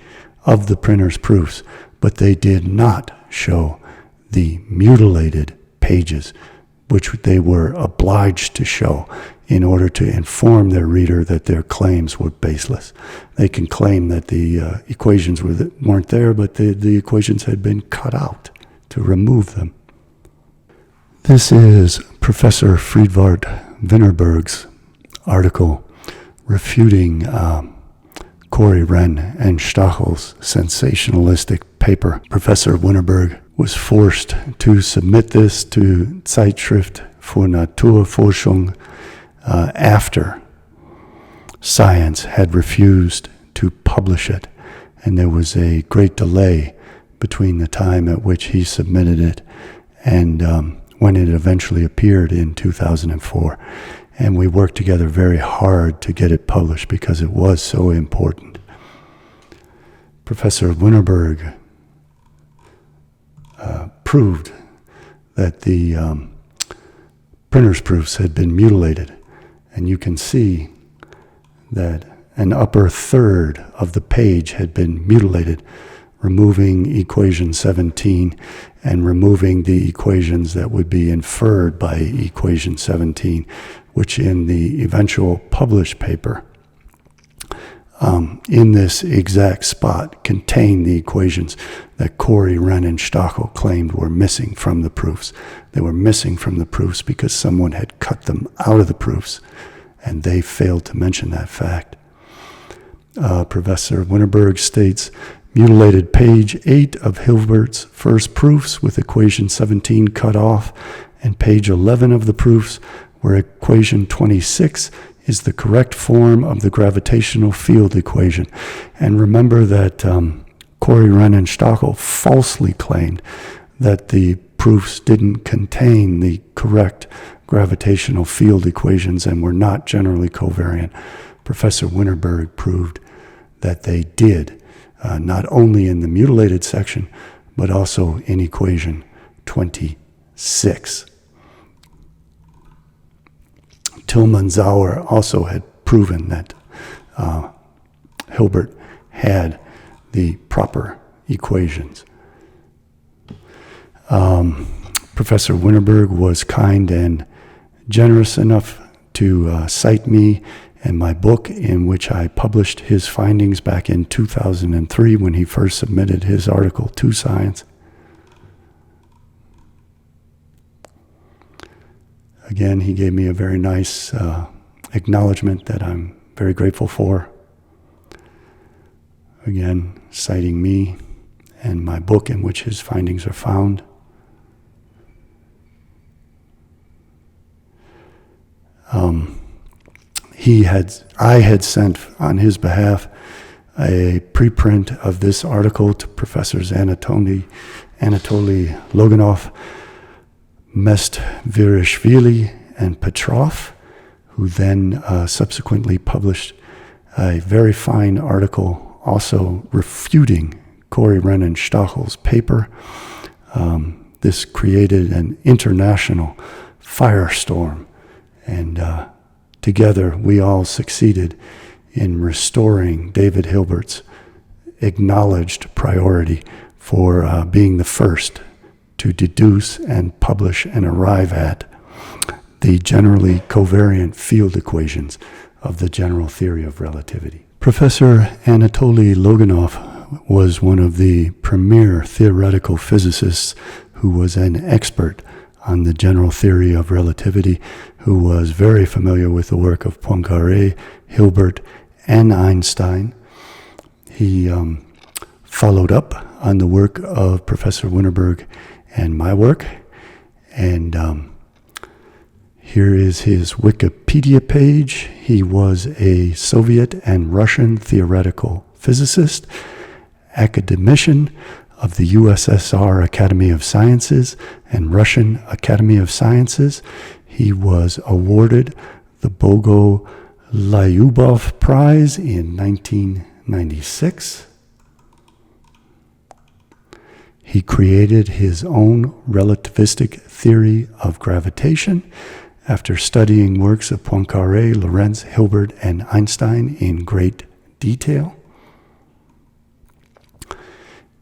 of the printer's proofs, but they did not show the mutilated pages, which they were obliged to show in order to inform their reader that their claims were baseless. They can claim that the equations weren't there, but the equations had been cut out to remove them. This is Professor Friedwart Winterberg's article refuting Corey Renn and Stachel's sensationalistic paper. Professor Winterberg was forced to submit this to Zeitschrift für Naturforschung after Science had refused to publish it, and there was a great delay between the time at which he submitted it and when it eventually appeared in 2004. And we worked together very hard to get it published because it was so important. Professor Winterberg proved that the printer's proofs had been mutilated. And you can see that an upper third of the page had been mutilated, removing equation 17 and removing the equations that would be inferred by equation 17, which in the eventual published paper, in this exact spot, contained the equations that Corey, Renn, and Stachel claimed were missing from the proofs. They were missing from the proofs because someone had cut them out of the proofs, and they failed to mention that fact. Professor Winterberg states, mutilated page 8 of Hilbert's first proofs with equation 17 cut off, and page 11 of the proofs where equation 26 is the correct form of the gravitational field equation. And remember that Corey, Renn, and Stachel falsely claimed that the proofs didn't contain the correct gravitational field equations and were not generally covariant. Professor Winterberg proved that they did, not only in the mutilated section, but also in equation 26. Tillman-Sauer also had proven that Hilbert had the proper equations. Professor Winterberg was kind and generous enough to cite me and my book, in which I published his findings back in 2003 when he first submitted his article to Science. Again, he gave me a very nice acknowledgement that I'm very grateful for. Again, citing me and my book in which his findings are found. I had sent on his behalf a preprint of this article to Professors Anatoly Loganov, Mestvirishvili, and Petrov, who then subsequently published a very fine article also refuting Corey, Renn, and Stachel's paper. This created an international firestorm, and together we all succeeded in restoring David Hilbert's acknowledged priority for being the first to deduce and publish and arrive at the generally covariant field equations of the general theory of relativity. Professor Anatoly Loganov was one of the premier theoretical physicists who was an expert on the general theory of relativity, who was very familiar with the work of Poincaré, Hilbert, and Einstein. He followed up on the work of Professor Winterberg and my work, and here is his Wikipedia page. He was a Soviet and Russian theoretical physicist, academician of the USSR Academy of Sciences and Russian Academy of Sciences. He was awarded the Bogo-Lyubov Prize in 1996. He created his own relativistic theory of gravitation after studying works of Poincaré, Lorentz, Hilbert, and Einstein in great detail.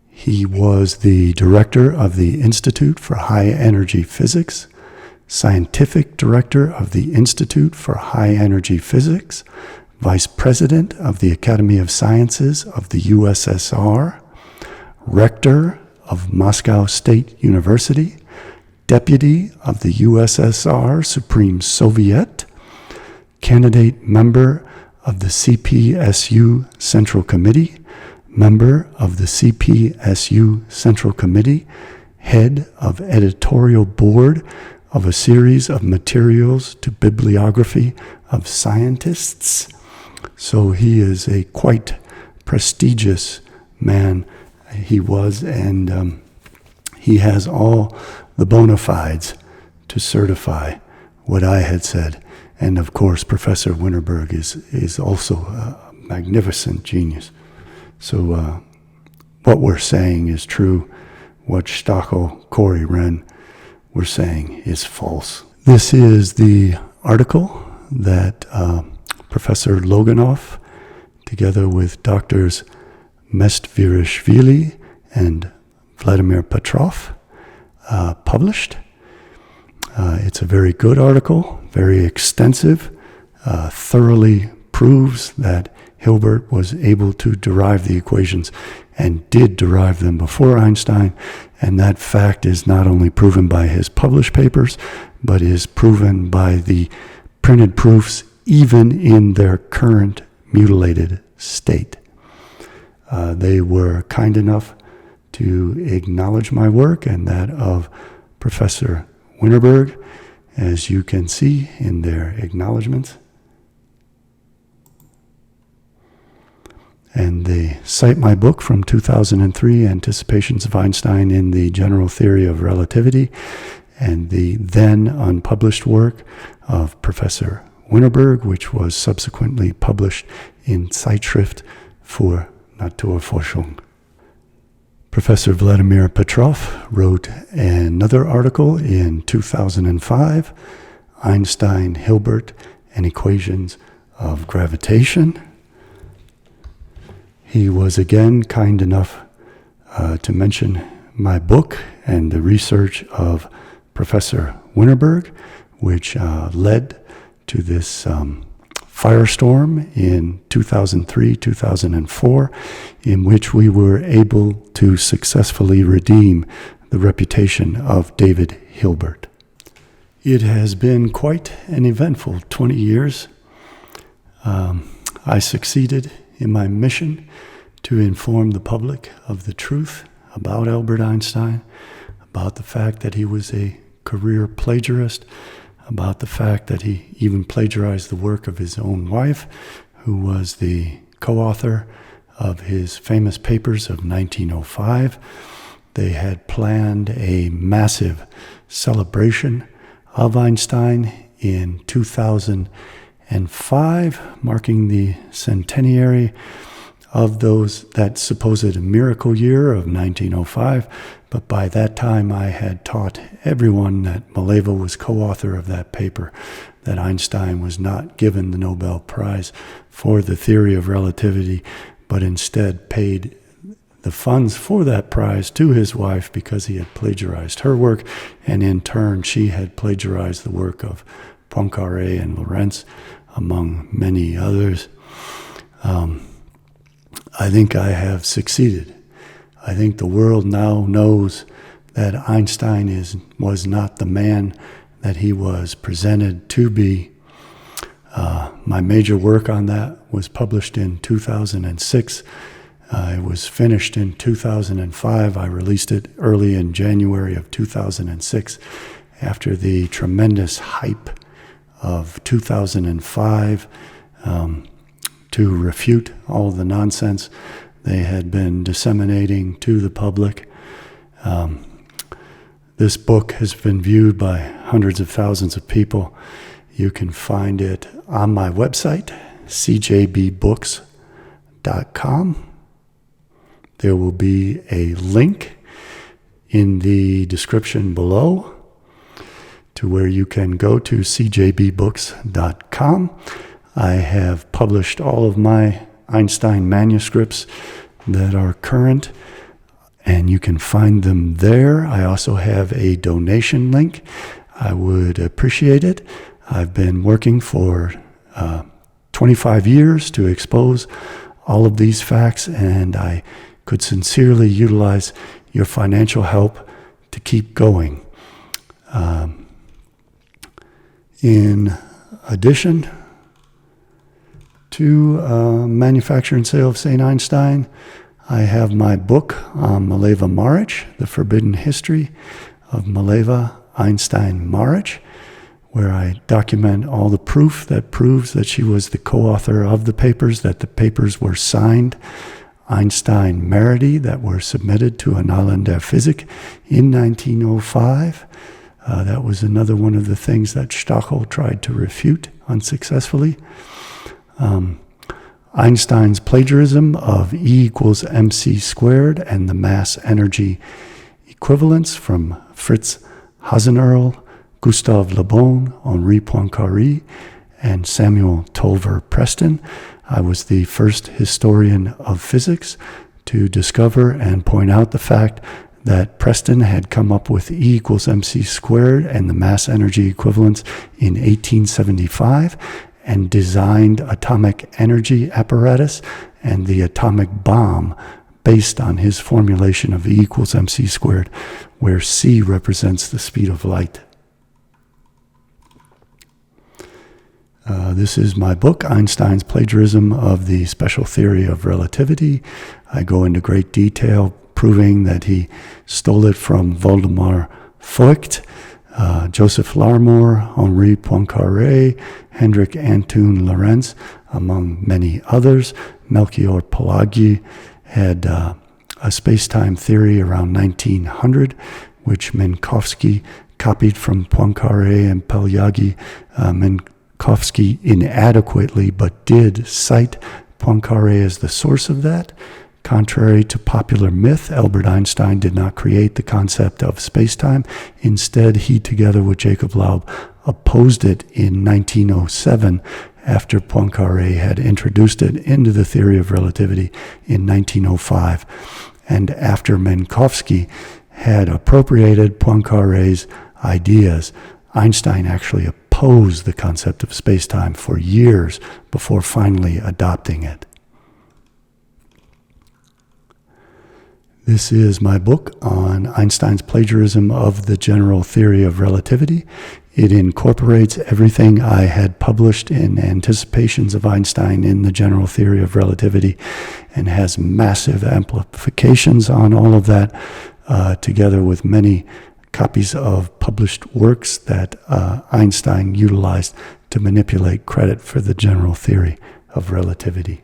He was the director of the Institute for High Energy Physics, scientific director of the Institute for High Energy Physics, vice president of the Academy of Sciences of the USSR, rector of Moscow State University, deputy of the USSR Supreme Soviet, candidate member of the CPSU Central Committee, member of the CPSU Central Committee, head of editorial board of a series of materials to bibliography of scientists. So he is a quite prestigious man. He was, and he has all the bona fides to certify what I had said. And of course, Professor Winterberg is also a magnificent genius. So what we're saying is true. What Stachel, Corey, Renn were saying is false. This is the article that Professor Loganoff, together with Doctors Mestvirishvili and Vladimir Petrov, published. It's a very good article, very extensive, thoroughly proves that Hilbert was able to derive the equations and did derive them before Einstein, and that fact is not only proven by his published papers, but is proven by the printed proofs even in their current mutilated state. They were kind enough to acknowledge my work and that of Professor Winterberg, as you can see in their acknowledgments. And they cite my book from 2003, Anticipations of Einstein in the General Theory of Relativity, and the then unpublished work of Professor Winterberg, which was subsequently published in Zeitschrift für Naturforschung. Professor Vladimir Petrov wrote another article in 2005, Einstein, Hilbert, and Equations of Gravitation. He was again kind enough to mention my book and the research of Professor Winterberg, which led to this firestorm in 2003-2004, in which we were able to successfully redeem the reputation of David Hilbert. It has been quite an eventful 20 years. I succeeded in my mission to inform the public of the truth about Albert Einstein, about the fact that he was a career plagiarist, about the fact that he even plagiarized the work of his own wife, who was the co-author of his famous papers of 1905. They had planned a massive celebration of Einstein in 2005, marking the centenary of that supposed miracle year of 1905. But by that time, I had taught everyone that Mileva was co-author of that paper, that Einstein was not given the Nobel Prize for the theory of relativity, but instead paid the funds for that prize to his wife because he had plagiarized her work, and in turn, she had plagiarized the work of Poincaré and Lorentz, among many others. I think I have succeeded. I think the world now knows that Einstein was not the man that he was presented to be. My major work on that was published in 2006. It was finished in 2005. I released it early in January of 2006 after the tremendous hype of 2005 to refute all the nonsense they had been disseminating to the public. This book has been viewed by hundreds of thousands of people. You can find it on my website, cjbbooks.com. There will be a link in the description below to where you can go to cjbbooks.com. I have published all of my Einstein manuscripts that are current, and you can find them there. I also have a donation link. I would appreciate it. I've been working for 25 years to expose all of these facts, and I could sincerely utilize your financial help to keep going. In addition to manufacture and sale of St. Einstein, I have my book on Mileva Maric, The Forbidden History of Mileva Einstein Maric, where I document all the proof that proves that she was the co-author of the papers, that the papers were signed Einstein Merity, that were submitted to Annalen der Physik in 1905. That was another one of the things that Stachel tried to refute unsuccessfully. Einstein's plagiarism of E equals mc squared and the mass energy equivalence from Fritz Hasenerl, Gustave Le Bon, Henri Poincaré, and Samuel Tolver Preston. I was the first historian of physics to discover and point out the fact that Preston had come up with E equals mc squared and the mass energy equivalence in 1875 and designed atomic energy apparatus and the atomic bomb based on his formulation of E equals mc squared, where c represents the speed of light. This is my book, Einstein's Plagiarism of the Special Theory of Relativity. I go into great detail proving that he stole it from Waldemar Voigt, Joseph Larmor, Henri Poincaré, Hendrik Antoon Lorentz, among many others. Melchior Pelagi had a space-time theory around 1900, which Minkowski copied from Poincaré and Pelagi. Minkowski inadequately, but did cite Poincaré as the source of that. Contrary to popular myth, Albert Einstein did not create the concept of spacetime. Instead, he, together with Jacob Laub, opposed it in 1907 after Poincaré had introduced it into the theory of relativity in 1905. And after Minkowski had appropriated Poincaré's ideas, Einstein actually opposed the concept of spacetime for years before finally adopting it. This is my book on Einstein's plagiarism of the general theory of relativity. It incorporates everything I had published in anticipations of Einstein in the general theory of relativity and has massive amplifications on all of that, together with many copies of published works that Einstein utilized to manipulate credit for the general theory of relativity.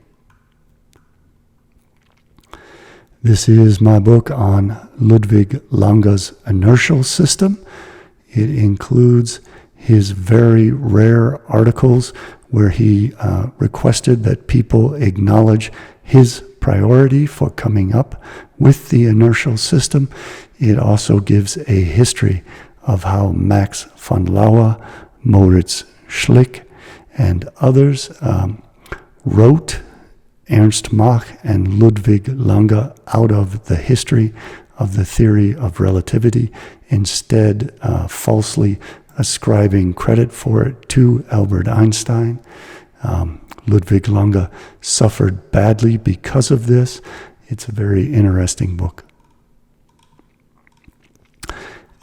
This is my book on Ludwig Lange's inertial system. It includes his very rare articles where he requested that people acknowledge his priority for coming up with the inertial system. It also gives a history of how Max von Laue, Moritz Schlick, and others wrote Ernst Mach and Ludwig Lange out of the history of the theory of relativity, instead falsely ascribing credit for it to Albert Einstein. Ludwig Lange suffered badly because of this. It's a very interesting book.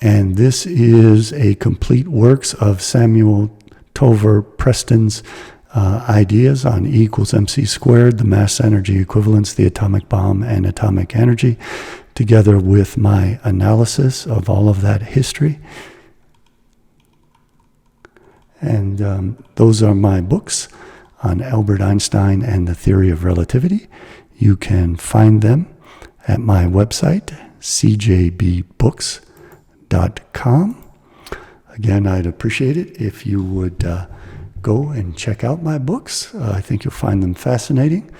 And this is a complete works of Samuel Tover Preston's ideas on E equals mc squared, the mass energy equivalence, the atomic bomb, and atomic energy, together with my analysis of all of that history. And those are my books on Albert Einstein and the theory of relativity. You can find them at my website, cjbbooks.com. Again, I'd appreciate it if you would go and check out my books. I think you'll find them fascinating.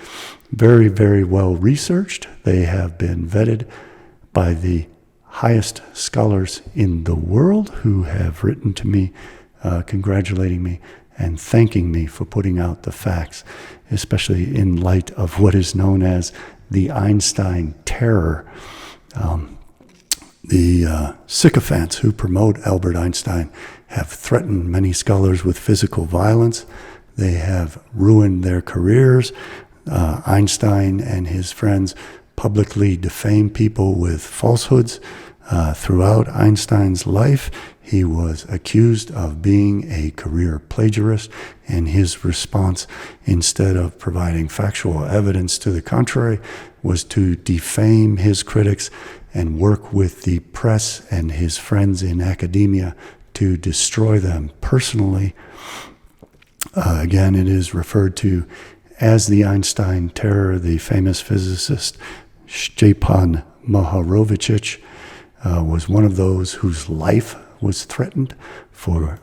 Very, very well researched. They have been vetted by the highest scholars in the world who have written to me congratulating me and thanking me for putting out the facts, especially in light of what is known as the Einstein terror. The sycophants who promote Albert Einstein have threatened many scholars with physical violence. They have ruined their careers. Einstein and his friends publicly defame people with falsehoods. Throughout Einstein's life, he was accused of being a career plagiarist, and his response, instead of providing factual evidence to the contrary, was to defame his critics and work with the press and his friends in academia to destroy them personally. Again, it is referred to as the Einstein terror. The famous physicist Stepan Maharovich was one of those whose life was threatened for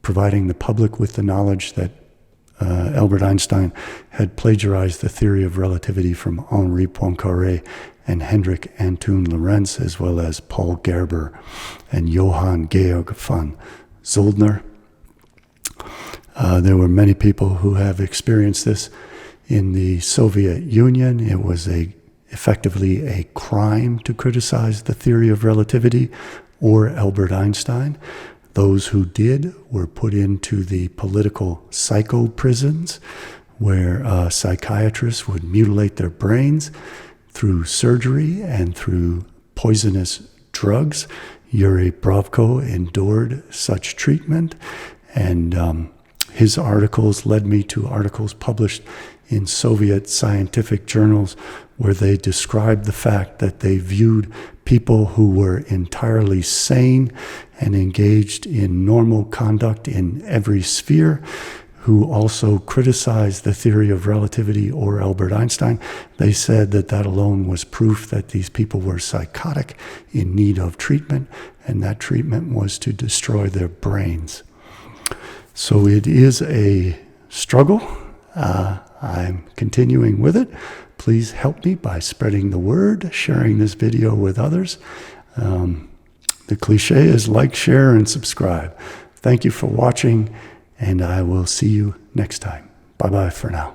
providing the public with the knowledge that Albert Einstein had plagiarized the theory of relativity from Henri Poincaré and Hendrik Antoon Lorentz, as well as Paul Gerber and Johann Georg von Zollner. There were many people who have experienced this in the Soviet Union. It was effectively a crime to criticize the theory of relativity or Albert Einstein. Those who did were put into the political psycho prisons, where psychiatrists would mutilate their brains through surgery and through poisonous drugs. Yuri Brovko endured such treatment, and his articles led me to articles published in Soviet scientific journals where they described the fact that they viewed people who were entirely sane and engaged in normal conduct in every sphere, who also criticized the theory of relativity or Albert Einstein. They said that that alone was proof that these people were psychotic, in need of treatment, and that treatment was to destroy their brains. So it is a struggle. I'm continuing with it. Please help me by spreading the word, sharing this video with others. The cliche is like, share, and subscribe. Thank you for watching, and I will see you next time. Bye-bye for now.